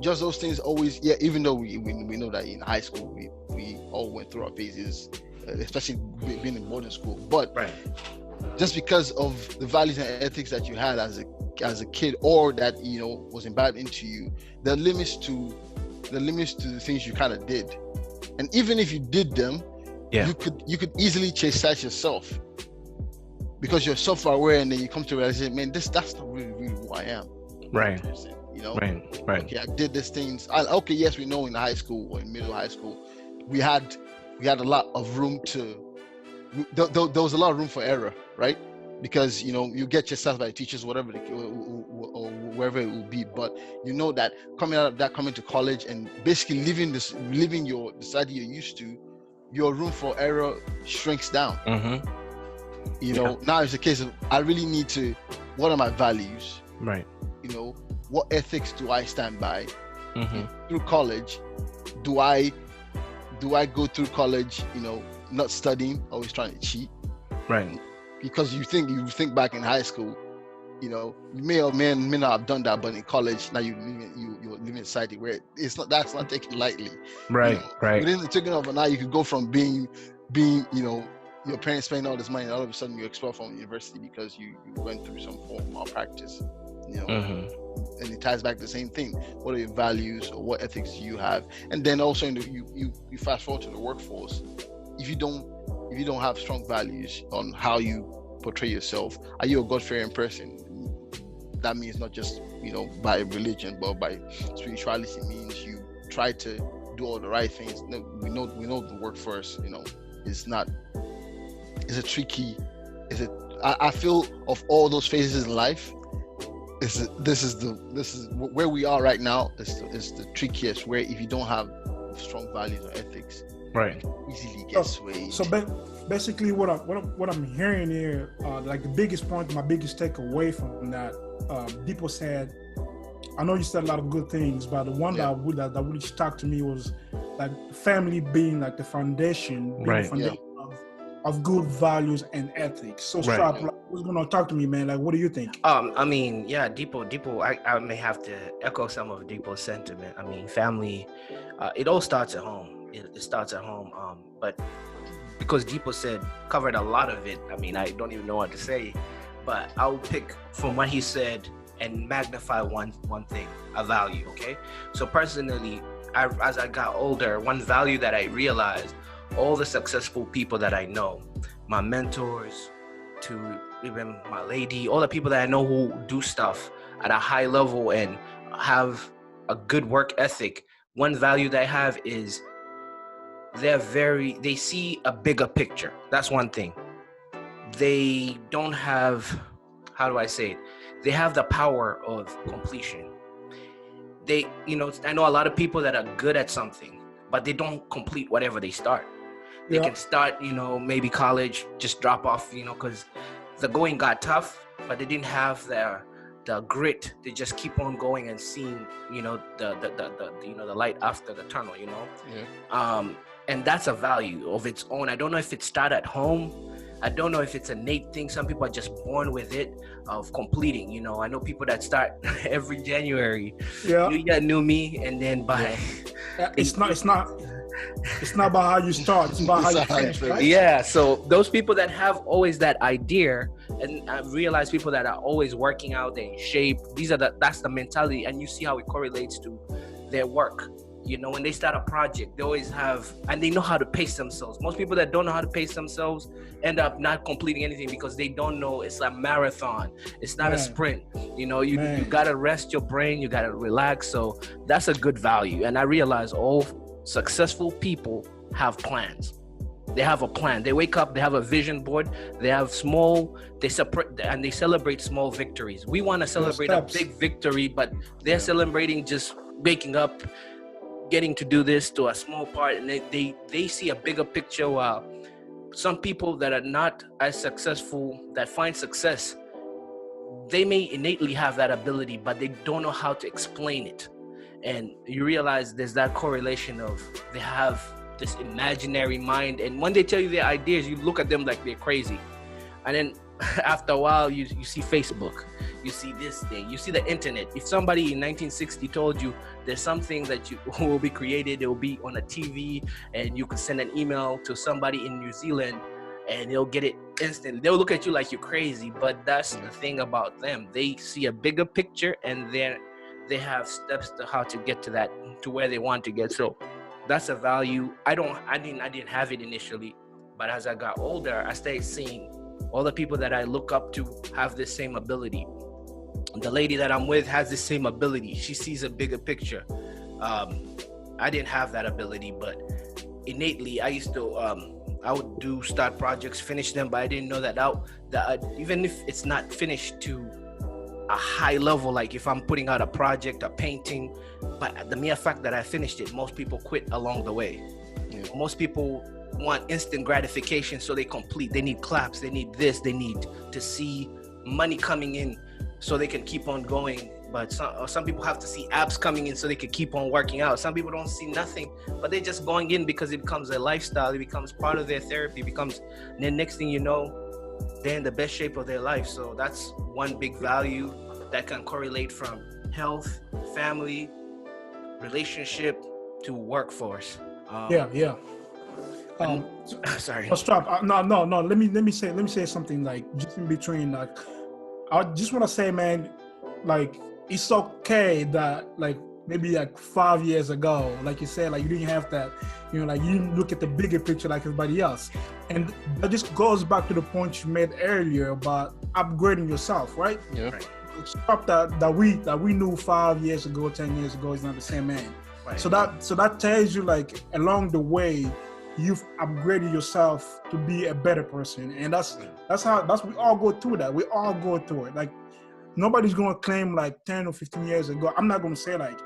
B: just those things always, even though we know that in high school we all went through our phases, especially being in boarding school, but just because of the values and ethics that you had as a kid, or that was imbibed into you, there are limits to the things you kind of did. And even if you did them, you could easily chastise yourself because you're self-aware, and then you come to realize, man, that's not really who I am.
A: Right. Right.
B: Okay, I did these things. Okay, yes, we know in high school or in middle high school, we had a lot of room there was a lot of room for error, right? Because you get yourself by teachers, whatever or wherever it will be. But that coming out of that, coming to college, and basically living the society you're used to, your room for error shrinks down. Now it's a case of, I really need to, what are my values?
A: Right.
B: What ethics do I stand by? Through college, do I go through college, not studying, always trying to cheat?
A: Right.
B: Because you think back in high school, you may or may not have done that, but in college now you're living in a society where that's not taken lightly.
A: Right.
B: Within the taking of an hour, you could go from being your parents spending all this money, and all of a sudden you're expelled from university because you went through some form of malpractice. And it ties back to the same thing. What are your values, or what ethics do you have? And then also you fast forward to the workforce. If you don't have strong values on how you portray yourself, are you a God-fearing person? That means not just by religion, but by spirituality. It means you try to do all the right things. We know the workforce is a tricky. I feel of all those phases in life, this is where we are right now. Is the trickiest, where if you don't have strong values or ethics, easily get swayed.
C: So basically, what I'm hearing here, like the biggest point, my biggest takeaway from that, Dipo said, I know you said a lot of good things, but the one that really stuck to me was like family being like the foundation, of good values and ethics. So Strap, who's gonna talk to me, man? Like, what do you think?
A: I mean, Dipo, I may have to echo some of Dipo's sentiment. I mean, family, it all starts at home. It starts at home. But because Dipo covered a lot of it, I mean, I don't even know what to say, but I'll pick from what he said and magnify one thing, a value, okay? So personally, as I got older, one value that I realized, all the successful people that I know, my mentors, to even my lady, all the people that I know who do stuff at a high level and have a good work ethic, one value that I have is they see a bigger picture. That's one thing. They don't have, how do I say it? They have the power of completion. I know a lot of people that are good at something, but they don't complete whatever they start. They can start, maybe college, just drop off, because the going got tough, but they didn't have the grit to just keep on going and seeing, you know, the light after the tunnel, you know.
B: Yeah.
A: And that's a value of its own. I don't know if it started at home. I don't know if it's an innate thing. Some people are just born with it, of completing. You know, I know people that start every January.
C: Yeah.
A: New year, new me, and then by
C: It's not about how you start. It's about how you finish, right?
A: Yeah. So those people that have always that idea, and I realize people that are always working out, they're in shape. That's the mentality, and you see how it correlates to their work. You know, when they start a project, they always have, and they know how to pace themselves. Most people that don't know how to pace themselves end up not completing anything because they don't know it's a marathon. It's not a sprint. You know, you gotta rest your brain, you gotta relax. So that's a good value. And I realize all successful people have plans. They have a plan. They wake up, they have a vision board, they have they celebrate small victories. We want to celebrate a big victory, but they're celebrating just waking up, getting to do this to a small part, and they see a bigger picture. While some people that are not as successful, that find success, they may innately have that ability, but they don't know how to explain it. And you realize there's that correlation of they have this imaginary mind, and when they tell you their ideas, you look at them like they're crazy. And then after a while, you see Facebook, you see this thing, you see the internet. If somebody in 1960 told you there's something that will be created, it will be on a TV, and you can send an email to somebody in New Zealand and they'll get it instantly, they'll look at you like you're crazy. But that's the thing about them. They see a bigger picture, and then they have steps to how to get to where they want to get. So that's a value. I didn't have it initially, but as I got older, I started seeing all the people that I look up to have this same ability. The lady that I'm with has the same ability. She sees a bigger picture. I didn't have that ability, but innately I used to I would start projects, finish them, but I didn't know that even if it's not finished to a high level, like if I'm putting out a project, a painting, but the mere fact that I finished it, most people quit along the way. Most people want instant gratification, so they need claps, they need this, they need to see money coming in so they can keep on going. But some people have to see abs coming in so they can keep on working out. Some people don't see nothing, but they're just going in because it becomes a lifestyle, it becomes part of their therapy, and then next thing you know, they're in the best shape of their life. So that's one big value that can correlate from health, family, relationship to workforce. Sorry.
C: Strap. No. Let me say something, like just in between. Like, I just want to say, man, like it's okay that like maybe like 5 years ago, like you said, like you didn't have that, you know, like you didn't look at the bigger picture like everybody else. And that just goes back to the point you made earlier about upgrading yourself, right?
B: Yeah.
C: Right. Stuff that we knew 5 years ago, 10 years ago is not the same man. Right. So that tells you, like, along the way you've upgraded yourself to be a better person. And that's we all go through that. We all go through it. Like, nobody's gonna claim like 10 or 15 years ago. I'm not gonna say like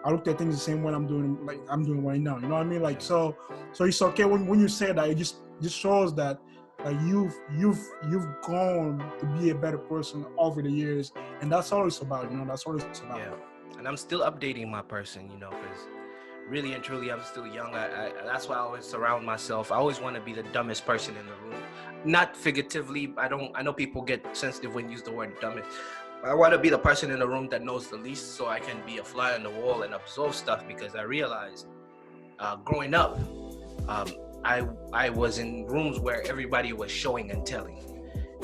C: I looked at things the same way I'm doing right now. You know what I mean? Like, so it's okay when you say that. It just shows that you've grown to be a better person over the years, and that's all it's about. You know, that's all it's about.
A: Yeah, and I'm still updating my person. You know, because really and truly, I'm still young. That's why I always surround myself. I always want to be the dumbest person in the room, not figuratively. I know people get sensitive when you use the word dumbest. I want to be the person in the room that knows the least, so I can be a fly on the wall and absorb stuff. Because I realized, growing up, I was in rooms where everybody was showing and telling,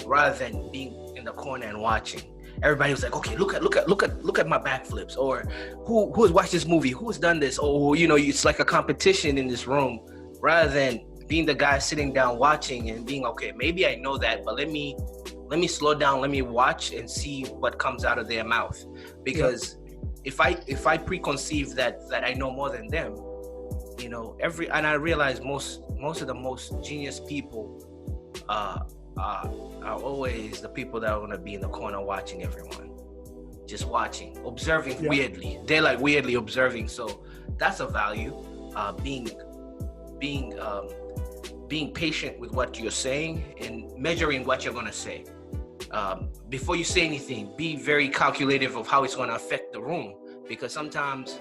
A: rather than being in the corner and watching. Everybody was like, okay, look at my backflips, or who has watched this movie, who has done this, or you know, it's like a competition in this room, rather than being the guy sitting down watching and being, okay, maybe I know that, but let me slow down, let me watch and see what comes out of their mouth. Because if I preconceive that I know more than them, you know, and I realize most of the most genius people are always the people that are going to be in the corner watching everyone, just watching, observing weirdly. They're like weirdly observing. So that's a value. Being patient with what you're saying and measuring what you're going to say. before you say anything, be very calculative of how it's going to affect the room. Because sometimes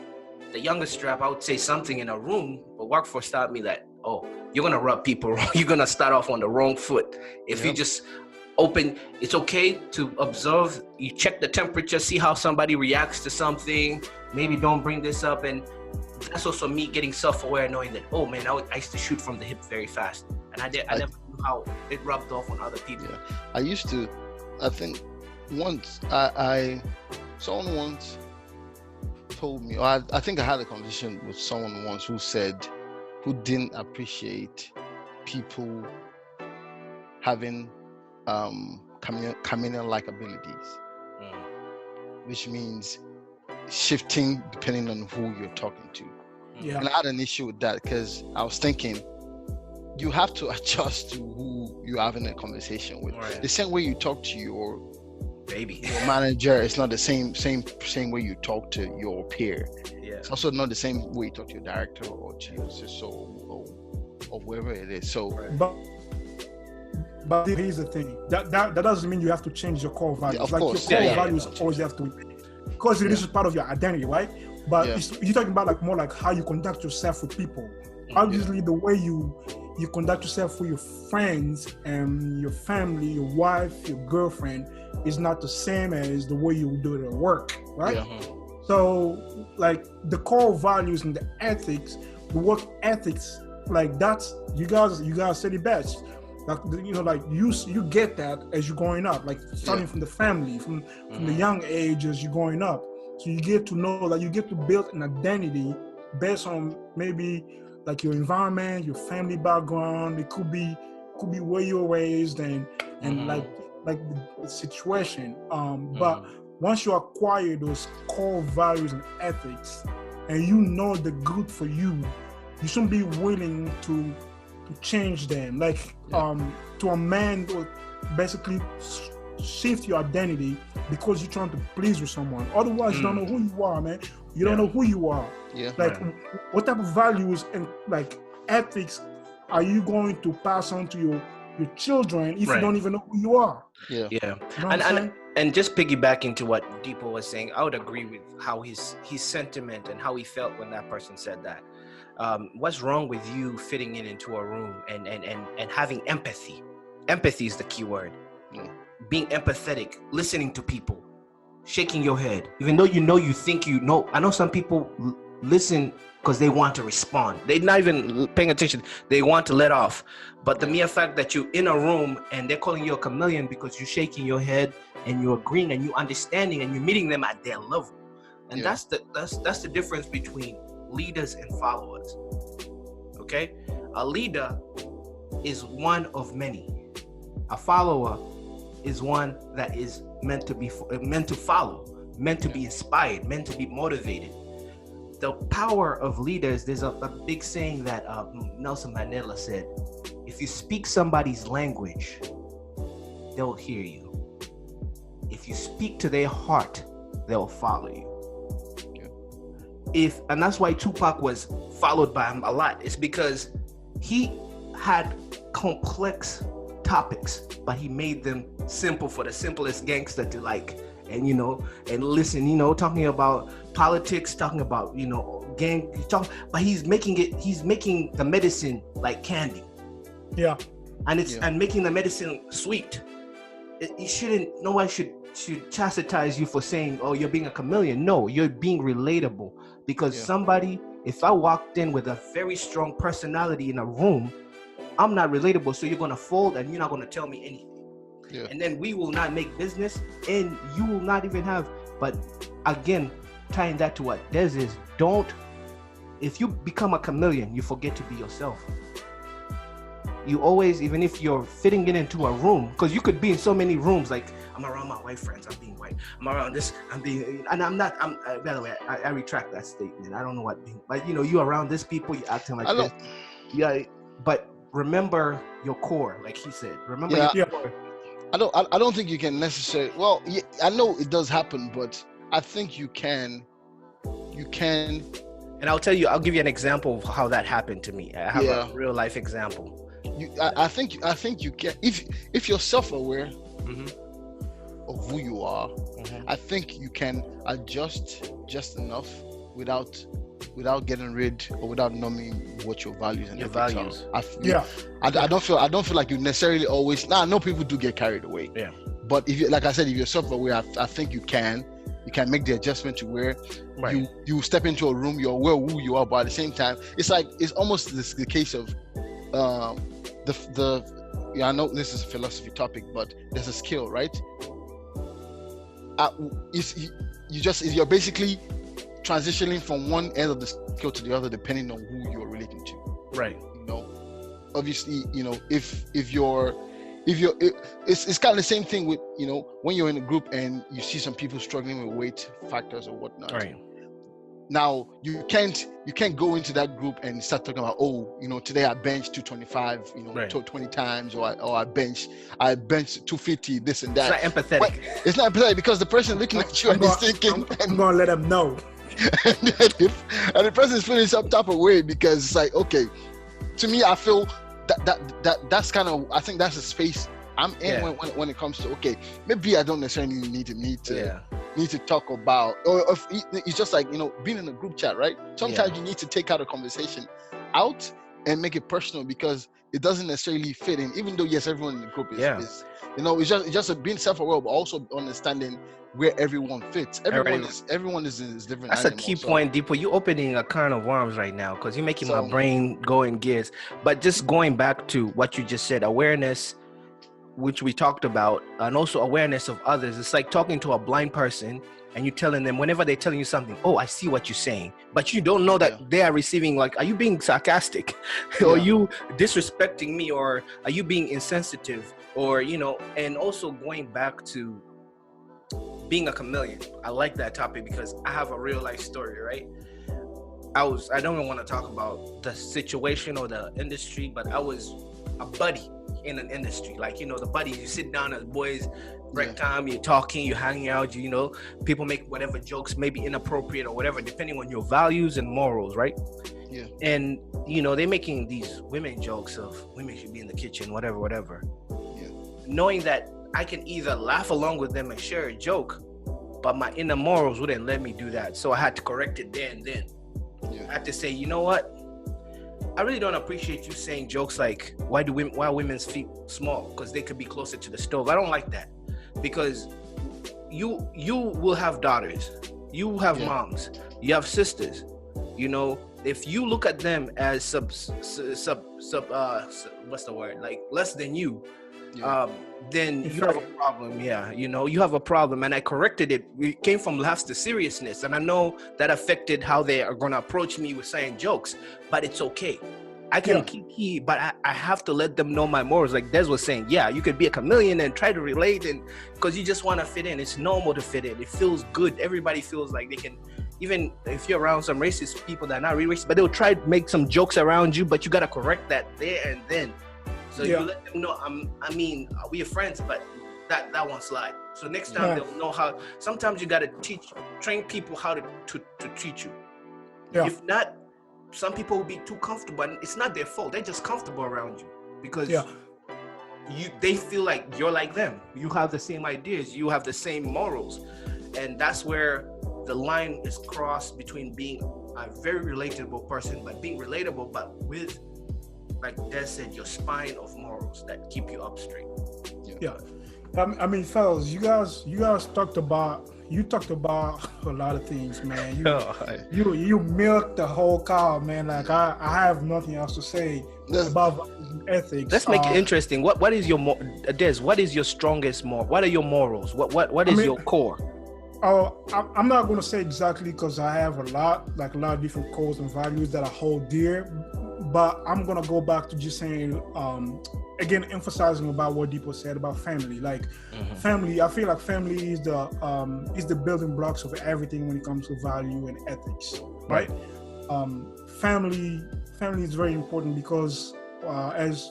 A: the youngest strap, I would say something in a room, but workforce taught me that, oh, you're going to rub people wrong. You're going to start off on the wrong foot. If you just open, it's okay to observe. You check the temperature, see how somebody reacts to something. Maybe don't bring this up. And that's also me getting self-aware, knowing that, oh man, I used to shoot from the hip very fast. And I never knew how it rubbed off on other people.
B: Yeah. I think once, someone once told me, or I think I had a conversation with someone once who didn't appreciate people having chameleon-like abilities, which means shifting depending on who you're talking to.
C: Yeah.
B: And I had an issue with that because I was thinking you have to adjust to who you're having a conversation with. Right. The same way you talk to your manager, it's not the same way you talk to your peer. Yeah. It's also not the same way you talk to your director or GSS or wherever it is. So,
C: but here's the thing. That doesn't mean you have to change your core values.
B: Yeah, of
C: like
B: course.
C: Your core values always have to, because this is part of your identity, right? But you're talking about more like how you conduct yourself with people. Obviously, the way you conduct yourself with your friends and your family, your wife, your girlfriend is not the same as the way you do it at work, right? Yeah. So, like the core values and the ethics, the work ethics, like that's you guys said it best. Like you get that as you're growing up, like starting from the family, from the young age as you're growing up. So you get to know that you get to build an identity based on maybe like your environment, your family background. It could be where you were raised and like the situation. But once you acquire those core values and ethics, and you know the good for you, you shouldn't be willing to change them. Like to amend or basically shift your identity because you're trying to please with someone. Otherwise, you don't know who you are, man. You don't know who you are. Yeah. Like, what type of values and like ethics are you going to pass on to your children if you don't even know who you are?
A: Yeah. Yeah.
C: You know
A: and just piggybacking to what Dipo was saying, I would agree with how his sentiment and how he felt when that person said that. What's wrong with you fitting into a room and having empathy? Empathy is the key word. Being empathetic, listening to people, shaking your head, even though you think you know. I know some people listen because they want to respond. They're not even paying attention. They want to let off. But the mere fact that you're in a room and they're calling you a chameleon because you're shaking your head and you're agreeing and you're understanding and you're meeting them at their level. And that's the difference between leaders and followers. Okay? A leader is one of many. A follower is one that is meant to follow, meant to be inspired, meant to be motivated. The power of leaders, there's a big saying that Nelson Mandela said, if you speak somebody's language, they'll hear you. If you speak to their heart, they'll follow you. And that's why Tupac was followed by him a lot. It's because he had complex topics, but he made them simple for the simplest gangster to like, and and listen, talking about politics, talking about, gang, but he's making the medicine like candy.
C: Yeah.
A: And and making the medicine sweet. No one should chastise you for saying, oh, you're being a chameleon. No, you're being relatable. Because somebody, if I walked in with a very strong personality in a room, I'm not relatable, so you're going to fold and you're not going to tell me anything. Yeah. And then we will not make business and you will not even have, but again, tying that to what Des is, if you become a chameleon, you forget to be yourself. You always, even if you're fitting it into a room, because you could be in so many rooms, like I'm around my white friends, I'm being white. I'm around this, and I'm not, by the way, I retract that statement. I don't know what being, but you around this people, you're acting like this. Yeah, but remember your core, like he said. Remember your core.
B: I don't think you can necessarily, I know it does happen, but I think you can.
A: And I'll give you an example of how that happened to me. I have a real life example.
B: I think you can, if you're self-aware, of who you are, I think you can adjust just enough without getting rid or without numbing what your values and
A: Your
B: ethics
A: values.
B: are. I don't feel like you necessarily always. Now I know people do get carried away.
A: Yeah.
B: But if you, like I said, if you're self-aware, I think you can make the adjustment to where you step into a room, you're aware of who you are, but at the same time, it's almost the case of I know this is a philosophy topic, but there's a skill, right? You're basically transitioning from one end of the skill to the other depending on who you're relating to.
A: Right.
B: Obviously, if it's kind of the same thing with, when you're in a group and you see some people struggling with weight factors or whatnot.
A: Right.
B: Now you can't go into that group and start talking about, today I benched 225, 20 times, or I benched 250, this and that.
A: It's not empathetic.
B: But it's not empathetic because the person looking at you and is thinking,
C: I'm gonna let them know.
B: and the person is feeling some type of way because it's like, okay, to me, I feel that's kind of, I think that's a space I'm in when it comes to, okay, maybe I don't necessarily need to talk about, or if it's just like, being in a group chat, right? Sometimes you need to take out a conversation out and make it personal because it doesn't necessarily fit in, even though yes, everyone in the group is it's just being self-aware, but also understanding where everyone fits. Everyone is different.
A: That's a key point, Dipo. You're opening a can of worms right now because you're making my brain go in gears. But just going back to what you just said, awareness, which we talked about, and also awareness of others. It's like talking to a blind person and you telling them, whenever they're telling you something, oh, I see what you're saying, but you don't know that they are receiving, like, are you being sarcastic? Or are you disrespecting me? Or are you being insensitive? Or, and also going back to being a chameleon. I like that topic because I have a real life story, right? I don't even want to talk about the situation or the industry, but I was a buddy in an industry. Like, the buddies, you sit down as boys, break time, you're talking, you're hanging out, people make whatever jokes, maybe inappropriate or whatever, depending on your values and morals, right?
B: Yeah.
A: And, they're making these women jokes of women should be in the kitchen, whatever.
B: Yeah.
A: Knowing that I can either laugh along with them and share a joke, but my inner morals wouldn't let me do that. So I had to correct it there and then. Yeah. I had to say, you know what? I really don't appreciate you saying jokes like, why are women's feet small? Because they could be closer to the stove. I don't like that. Because you will have daughters. You have moms. You have sisters. If you look at them as what's the word? Like less than you. Then you have a problem. You have a problem. And I corrected it. It came from laughs to seriousness. And I know that affected how they are going to approach me with saying jokes, but it's okay. I can keep, but I have to let them know my morals. Like Des was saying, you could be a chameleon and try to relate, and because you just want to fit in. It's normal to fit in. It feels good. Everybody feels like they can, even if you're around some racist people that are not really racist, but they'll try to make some jokes around you, but you got to correct that there and then. So you let them know, we are friends, but that won't slide. So next time they'll know how. Sometimes you got to train people how to treat you. Yeah. If not, some people will be too comfortable, and it's not their fault. They're just comfortable around you because they feel like you're like them. You have the same ideas. You have the same morals, and that's where the line is crossed between being a very relatable person, but being relatable, but with, like Des said, your spine of morals that keep you up straight.
C: Yeah. Fellas, you guys talked about a lot of things, man. You milked the whole cow, man. Like I have nothing else to say about ethics.
A: Let's make it interesting. What is your Des? What is your strongest moral? What are your morals? What is your core?
C: I'm not going to say exactly because I have a lot of different cores and values that I hold dear. But I'm gonna go back to just saying, again, emphasizing about what Dipo said about family. Like family, I feel like family is the building blocks of everything when it comes to value and ethics. Right. Family is very important because as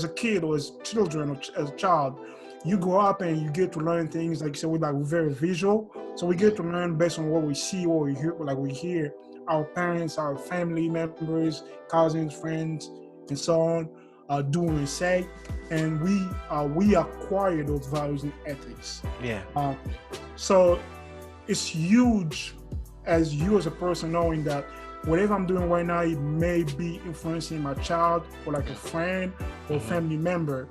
C: a kid or as children or as a child, you grow up and you get to learn things. Like you said, we're very visual, so we get to learn based on what we see or we hear our parents, our family members, cousins, friends, and so on. do and say, and we acquire those values and ethics.
A: Yeah.
C: So it's huge as you as a person knowing that whatever I'm doing right now, it may be influencing my child or like a friend or family member.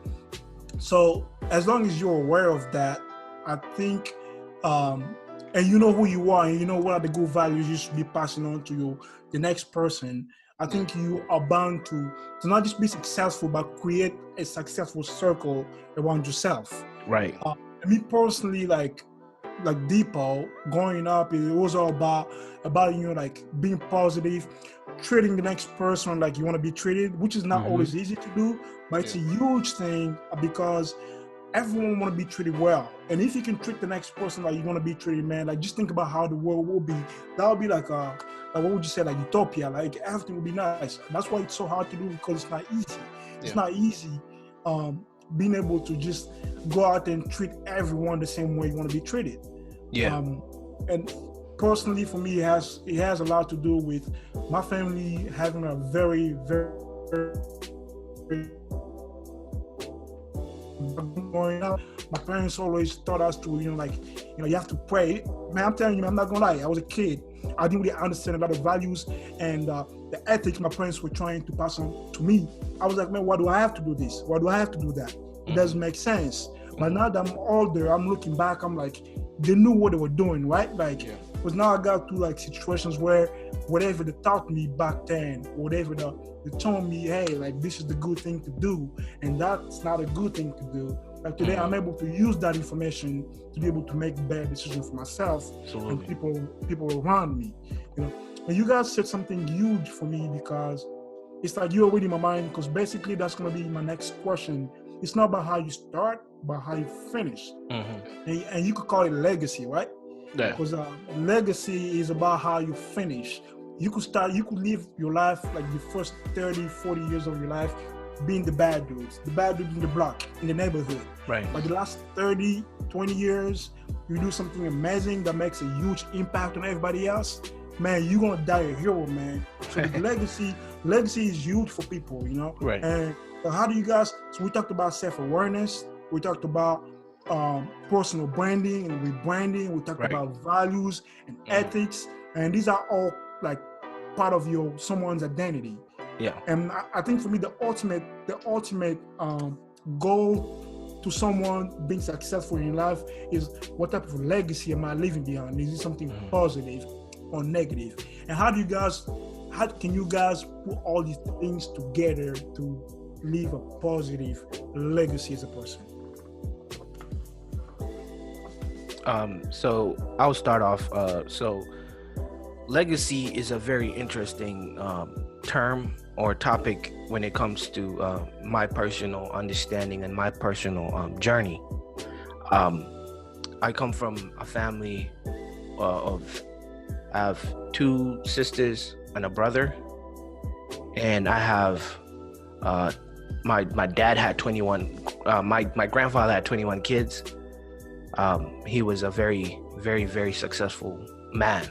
C: So as long as you're aware of that, I think, and you know who you are and you know what are the good values you should be passing on to the next person, I think you are bound to not just be successful, but create a successful circle around yourself.
A: Right.
C: Me personally, like Dipo, growing up, it was all about like being positive, treating the next person like you want to be treated, which is not always easy to do, but it's a huge thing because everyone want to be treated well. And if you can treat the next person like you want to be treated, man, like just think about how the world will be. That would be like what would you say, like utopia, like everything would be nice. That's why it's so hard to do, because it's not easy. It's not easy being able to just go out and treat everyone the same way you want to be treated.
A: Yeah.
C: And personally for me, it has a lot to do with my family having a very, very, very growing up. My parents always taught us to, you have to pray. Man, I'm telling you, I'm not gonna lie. I was a kid. I didn't really understand a lot of values and the ethics my parents were trying to pass on to me. I was like, man, why do I have to do this? Why do I have to do that? It doesn't make sense. But now that I'm older, I'm looking back, I'm like, they knew what they were doing, right? Like, because now I got to like situations where whatever they taught me back then, whatever they told me, hey, like this is the good thing to do, and that's not a good thing to do. Like today, I'm able to use that information to be able to make better decisions for myself and people around me. And you guys said something huge for me, because it's like you're reading my mind, because basically that's gonna be my next question. It's not about how you start, but how you finish. And you could call it legacy, right?
A: Yeah.
C: Because legacy is about how you finish. You could live your life like the first 30, 40 years of your life being the bad dudes in the block, in the neighborhood.
A: Right.
C: But the last 30, 20 years, you do something amazing that makes a huge impact on everybody else. Man, you're gonna die a hero, man. So the legacy is huge for people,
A: Right.
C: And how do you guys? So we talked about self-awareness. We talked about personal branding and rebranding. We talked about values and ethics, and these are all like part of someone's identity.
A: Yeah.
C: And I think for me, the ultimate goal to someone being successful in life is, what type of legacy am I leaving behind? Is it something positive or negative? And how can you guys put all these things together to leave a positive legacy as a person?
A: So I'll start off. So legacy is a very interesting term or topic when it comes to my personal understanding and my personal journey. I come from a family I have 2 sisters and a brother, and I have my dad had 21. My grandfather had 21 kids. He was a very, very, very successful man.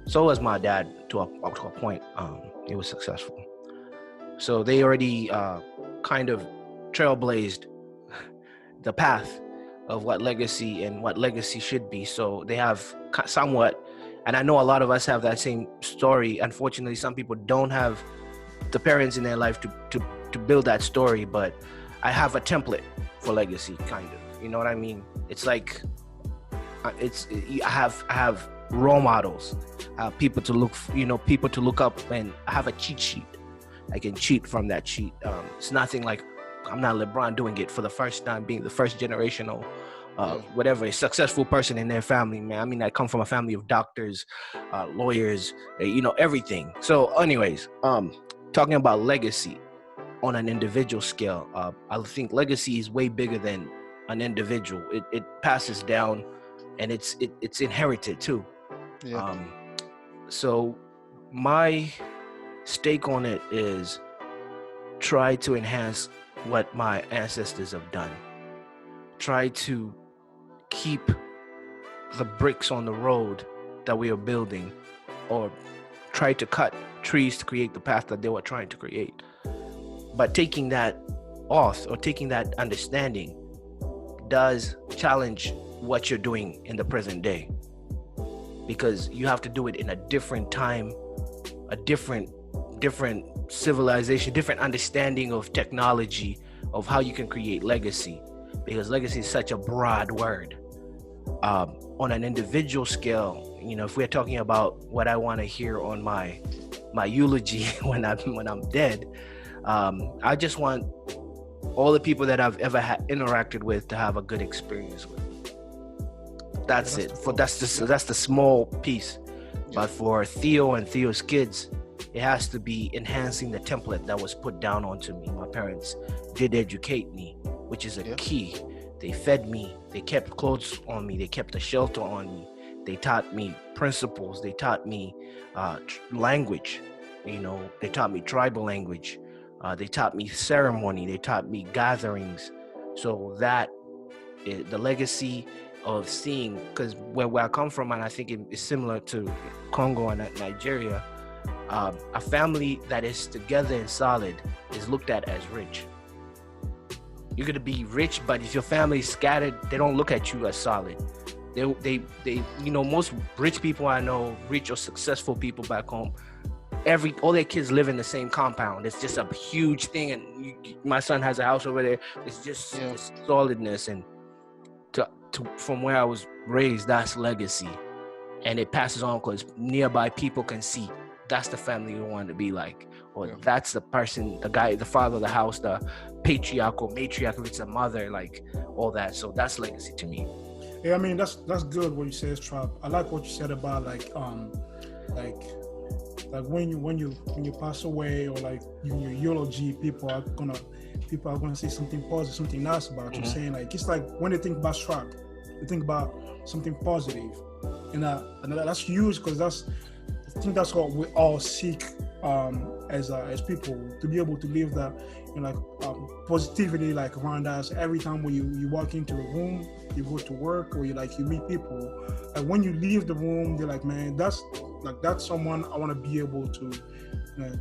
A: So was my dad to a point. He was successful. So they already kind of trailblazed the path of what legacy should be. So they have somewhat, and I know a lot of us have that same story. Unfortunately, some people don't have the parents in their life to build that story, but I have a template for legacy, kind of. You know what I mean? It's like I have role models, people to look up, and I have a cheat sheet. I can cheat from that cheat. It's nothing like, I'm not LeBron doing it for the first time, being the first generational, whatever, a successful person in their family, man. I mean, I come from a family of doctors, lawyers, everything. So anyways, talking about legacy on an individual scale, I think legacy is way bigger than an individual. It passes down, and it's inherited too. Yeah. So my stake on it is try to enhance what my ancestors have done. Try to keep the bricks on the road that we are building, or try to cut trees to create the path that they were trying to create. But taking that off, or taking that understanding, does challenge what you're doing in the present day, because you have to do it in a different time, a different civilization, different understanding of technology, of how you can create legacy, because legacy is such a broad word. On an individual scale, if we're talking about what I want to hear on my eulogy when I'm dead, I just want all the people that I've ever interacted with to have a good experience with. That's it. That's the small piece. But for Theo and Theo's kids, it has to be enhancing the template that was put down onto me. My parents did educate me, which is a key. They fed me, they kept clothes on me, they kept a shelter on me, they taught me principles, they taught me language, they taught me tribal language, they taught me ceremony, they taught me gatherings. So that the legacy of seeing, because where I come from, and I think it's similar to Congo and Nigeria, a family that is together and solid is looked at as rich. You're gonna be rich, but if your family is scattered, they don't look at you as solid. They most rich people I know, rich or successful people back home, all their kids live in the same compound. It's just a huge thing, and my son has a house over there. It's just this solidness, and from where I was raised, that's legacy, and it passes on because nearby people can see that's the family you want to be like, or that's the person, the guy, the father of the house, the patriarch or matriarch, if it's a mother, like all that. So that's legacy to me.
C: Yeah, I mean that's good what you said, Strap. I like what you said about like when you pass away, or like in your eulogy, people are gonna say something positive, something nice about you. Saying like, it's like when they think about Strap, they think about something positive, and that's huge, because I think that's what we all seek as people, to be able to live that positivity like around us. Every time when you walk into a room, you go to work, or you meet people, like when you leave the room, they're like, man, that's someone I want to be able to I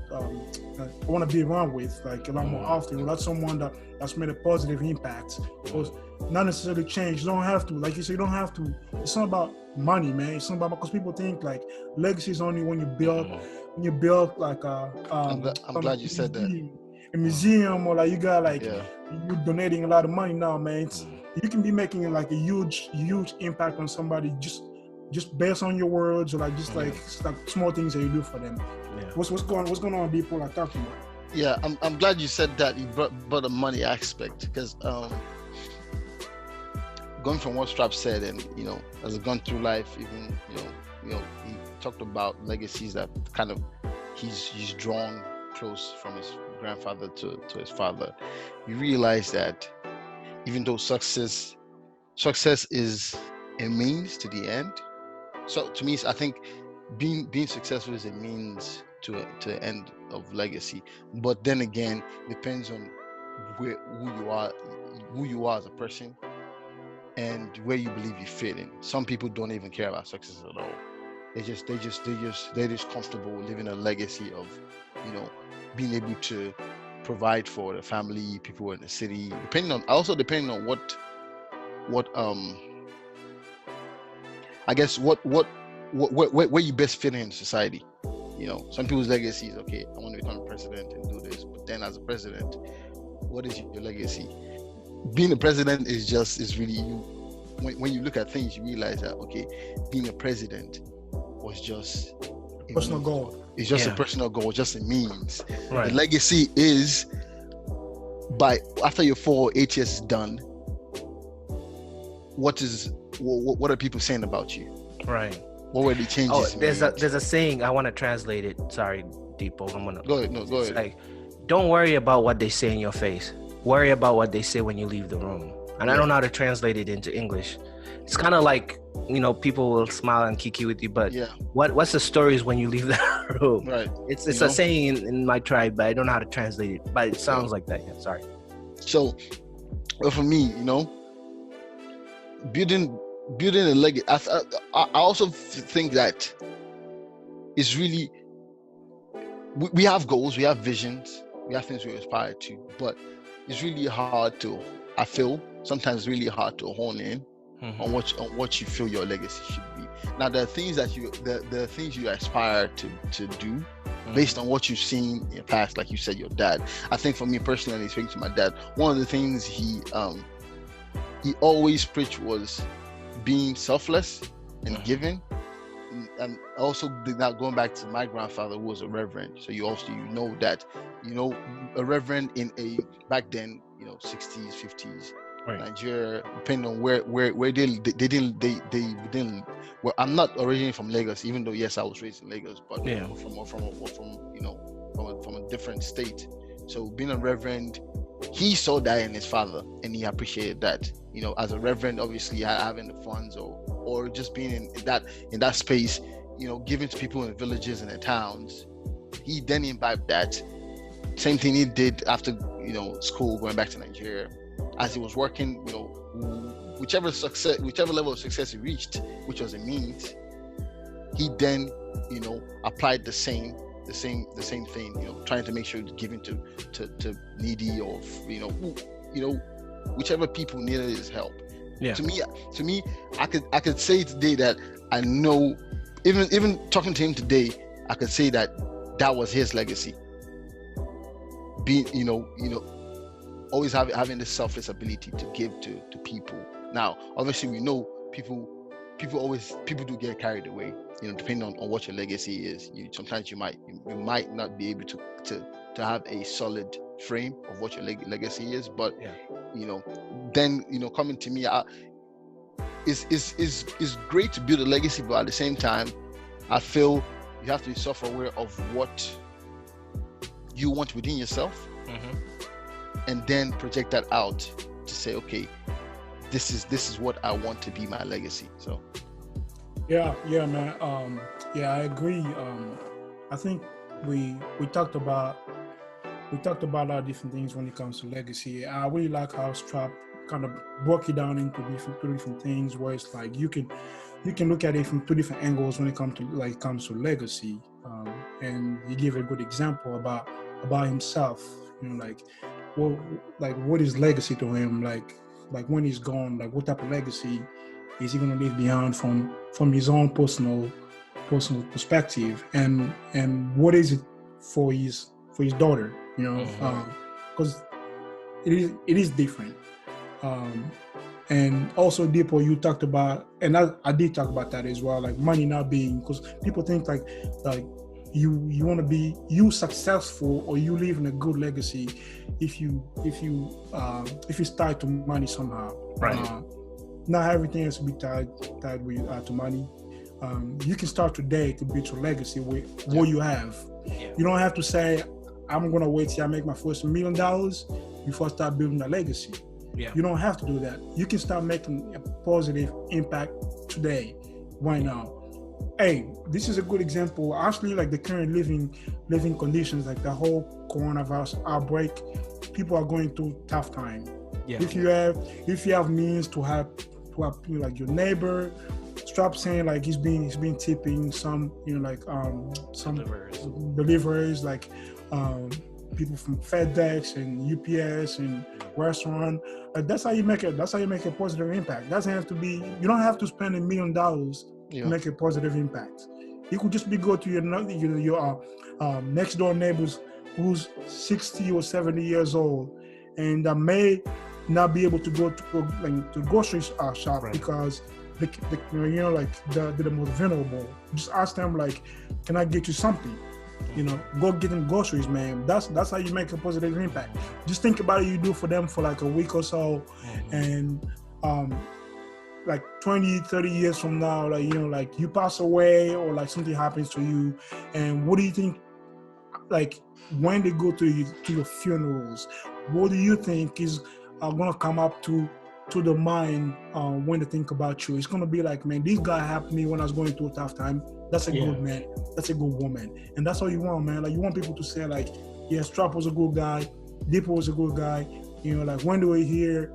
C: want to be around with like a lot more often. That's someone that's made a positive impact. Because not necessarily change. You don't have to, like you say, you don't have to. It's not about money, man. It's not about, because people think like legacy is only when you build like
B: I'm glad you said that.
C: A museum, or like you got like you're donating a lot of money now, man. You can be making like a huge impact on somebody just based on your words, or like just like small things that you do for them. Yeah. What's going on, people are talking about?
B: Yeah, I'm glad you said that. You brought the money aspect, because going from what Strap said, and as I've gone through life, even he talked about legacies that kind of he's drawn close from his grandfather to his father. You realize that even though success is a means to the end. So to me, I think being successful is a means to the end of legacy. But then again, depends on who you are as a person, and where you believe you fit in. Some people don't even care about success at all. They're just comfortable living a legacy of, being able to provide for the family, people in the city. Depending on what I guess where you best fit in society. Some people's legacy is, okay, I want to become a president and do this. But then as a president, what is your legacy? Being a president is really you. When you look at things, you realize that, okay, being a president was just a
C: personal goal.
B: It's just a personal goal, just a means.
A: Right.
B: The legacy is after your 4 or 8 years is done, what are people saying about you?
A: Right.
B: What were the changes?
A: There's a saying, I want to translate it. Sorry, Dipo.
B: Go ahead. No, go ahead.
A: Like, don't worry about what they say in your face. Worry about what they say when you leave the room. And I don't know how to translate it into English. It's kind of like, people will smile and kiki with you, but what's the stories when you leave the room?
B: Right.
A: It's a saying in my tribe, but I don't know how to translate it. But it sounds like that. Yeah, sorry.
B: So, for me, building a legacy. I also think that it's really, we have goals, we have visions, we have things we aspire to, but it's really hard to. I feel sometimes it's really hard to hone in on what you feel your legacy should be. Now, the things that the things you aspire to do, based on what you've seen in the past, like you said, your dad. I think for me personally, speaking to my dad, one of the things he always preached was being selfless and giving. And also did not, going back to my grandfather, who was a reverend. So you know that a reverend in a back then, 60s, 50s, right. Nigeria, depending on where they didn't. Well, I'm not originally from Lagos, even though yes, I was raised in Lagos, but from a different state. So being a reverend, he saw that in his father, and he appreciated that. As a reverend, obviously having the funds or just being in that space, giving to people in the villages and the towns. He then imbibed that. Same thing he did after school, going back to Nigeria. As he was working, whichever level of success he reached, which was a means, he then applied the same thing, trying to make sure giving to needy or whichever people needed his help. Yeah. To me, I could say today that I know, even talking to him today, I could say that was his legacy. Being, always having this selfless ability to give to people. Now, obviously, we know people do get carried away. Depending on what your legacy is, sometimes you might not be able to have a solid frame of what your legacy is. But then coming to me, it's great to build a legacy, but at the same time, I feel you have to be self-aware of what you want within yourself, and then project that out to say, okay, this is what I want to be my legacy. So
C: yeah, man. I agree. I think we talked about a lot of different things when it comes to legacy. I really like how Strap kind of broke it down into two different things, where it's like you can look at it from two different angles when it comes to legacy. And he gave a good example about himself. What is legacy to him? Like when he's gone, like what type of legacy is he going to leave behind from his own personal perspective, and what is it for his daughter? Because it is different. And also, Dipo, you talked about, and I did talk about that as well, like money not being, because people think like you want to be successful or you leave in a good legacy if it's tied to money somehow. Right. Not everything has to be tied to money. You can start today to build your legacy with what you have. Yeah. You don't have to say, I'm gonna wait till I make my first $1 million before I start building a legacy. Yeah. You don't have to do that. You can start making a positive impact today, right now. Hey, this is a good example. Actually, like the current living conditions, like the whole coronavirus outbreak, people are going through tough time. Yeah. If you have means to help like your neighbor, Strap saying like he's been tipping some some deliverers, like people from FedEx and UPS and restaurant. Like that's how you make a positive impact. Doesn't have to be, you don't have to spend $1 million to make a positive impact. You could just go to your next door neighbors who's 60 or 70 years old and may not be able to go to grocery shop, right, because they're the most vulnerable. Just ask them like, can I get you something? Go get them groceries, man. That's how you make a positive impact. Just think about it. You do for them for like a week or so, and like 20, 30 years from now, like you pass away or like something happens to you, and what do you think? Like when they go to your funerals, what do you think is gonna come up to the mind when they think about you? It's gonna be like, man, this guy helped me when I was going through a tough time. That's a good man. That's a good woman. And that's all you want, man. Like you want people to say like, yeah, Strap was a good guy, Dipo was a good guy. Like when do we hear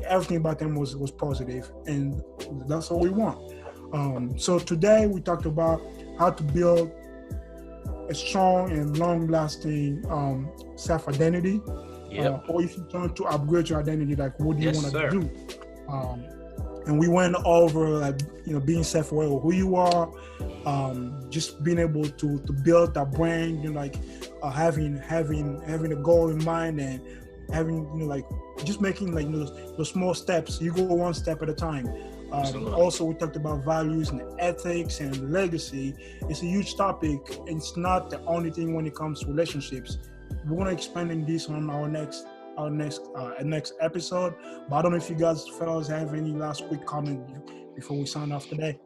C: everything about them was positive, and that's all we want. So today we talked about how to build a strong and long-lasting self-identity, or if you want to upgrade your identity, like what do you want to do? And we went over like being self-aware of who you are, just being able to build that brand, like having a goal in mind, and having like just making like those small steps. You go one step at a time. Also, we talked about values and ethics and legacy. It's a huge topic. It's not the only thing when it comes to relationships. We're gonna expand on this on our next episode. But I don't know if you guys, fellas, have any last quick comment before we sign off today.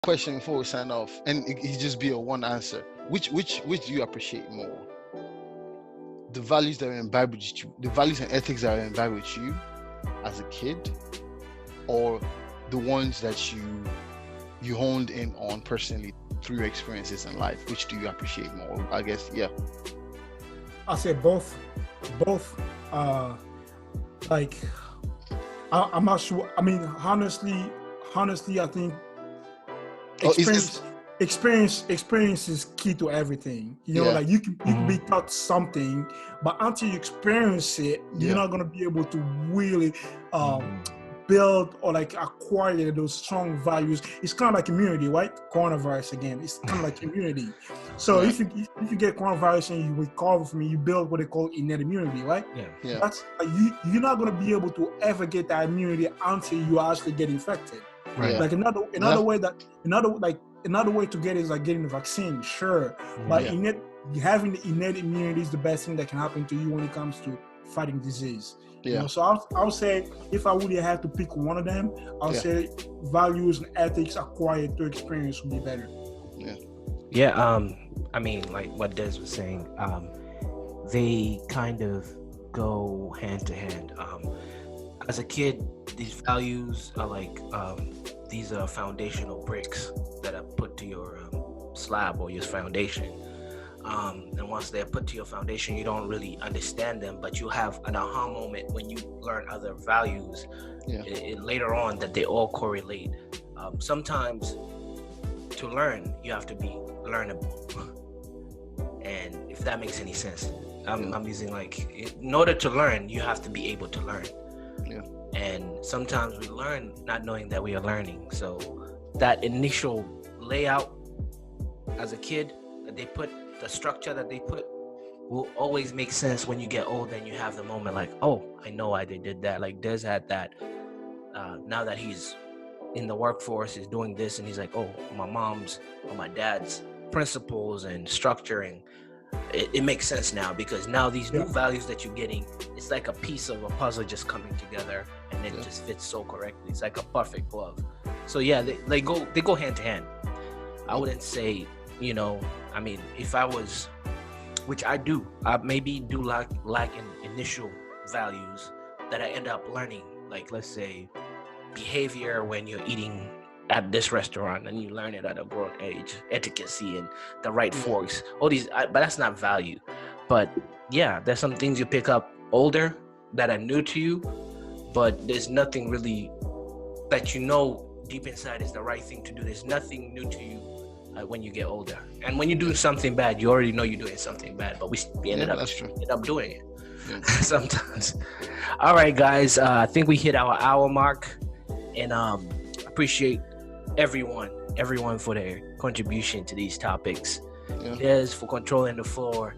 B: Question before we sign off, and it just be a one answer. Which do you appreciate more? The values that are imbibed with you, the values and ethics that are imbibed with you as a kid, or the ones that you honed in on personally through your experiences in life? Which do you appreciate more? I guess, yeah.
C: I say both. Like, I'm not sure. I mean, honestly, I think experience is key to everything. Like you can be taught something, but until you experience it, you're not gonna be able to really build or like acquire those strong values. It's kind of like immunity, right? Coronavirus again. It's kind of like immunity. So if you get coronavirus and you recover from it, you build what they call innate immunity, right?
B: Yeah.
C: That's you're not gonna be able to ever get that immunity until you actually get infected.
B: Right.
C: Like another way to get it is like getting the vaccine, sure. But having the innate immunity is the best thing that can happen to you when it comes to fighting disease. So I would say if I would have to pick one of them, I would say values and ethics acquired through experience would be better.
A: I mean, like what Des was saying, they kind of go hand to hand. As a kid, these values are like these are foundational bricks that are put to your slab or your foundation. And once they're put to your foundation, you don't really understand them, but you have an aha moment when you learn other values later on that they all correlate. Sometimes to learn, you have to be learnable. And if that makes any sense, I'm using like, in order to learn, you have to be able to learn. And sometimes we learn not knowing that we are learning. So that initial layout as a kid that they put, the structure that they put will always make sense when you get older and you have the moment like, oh, I know why they did that. Like Des had that. Now that he's in the workforce, is doing this, and he's like, oh, my mom's or my dad's principles and structuring, it makes sense now, because now these new values that you're getting, it's like a piece of a puzzle just coming together, and it just fits so correctly. It's like a perfect glove. So they go hand to hand. I wouldn't say, I mean, if I was, which I do, I maybe do lack in initial values that I end up learning, like let's say behavior when you're eating at this restaurant, and you learn it at a grown age, etiquette and the right forks, all these, but that's not value. But there's some things you pick up older that are new to you, but there's nothing really that deep inside is the right thing to do. There's nothing new to you when you get older. And when you do something bad, you already know you're doing something bad, but we ended up doing it sometimes. All right, guys, I think we hit our hour mark, and appreciate everyone for their contribution to these topics. Des for controlling the floor.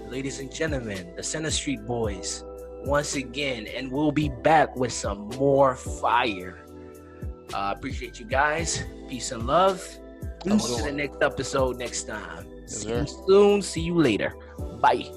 A: Ladies and gentlemen, the Center Street Boys once again, and we'll be back with some more fire. Appreciate you guys. Peace and love. Come on to the next episode next time. See you soon. See you later. Bye.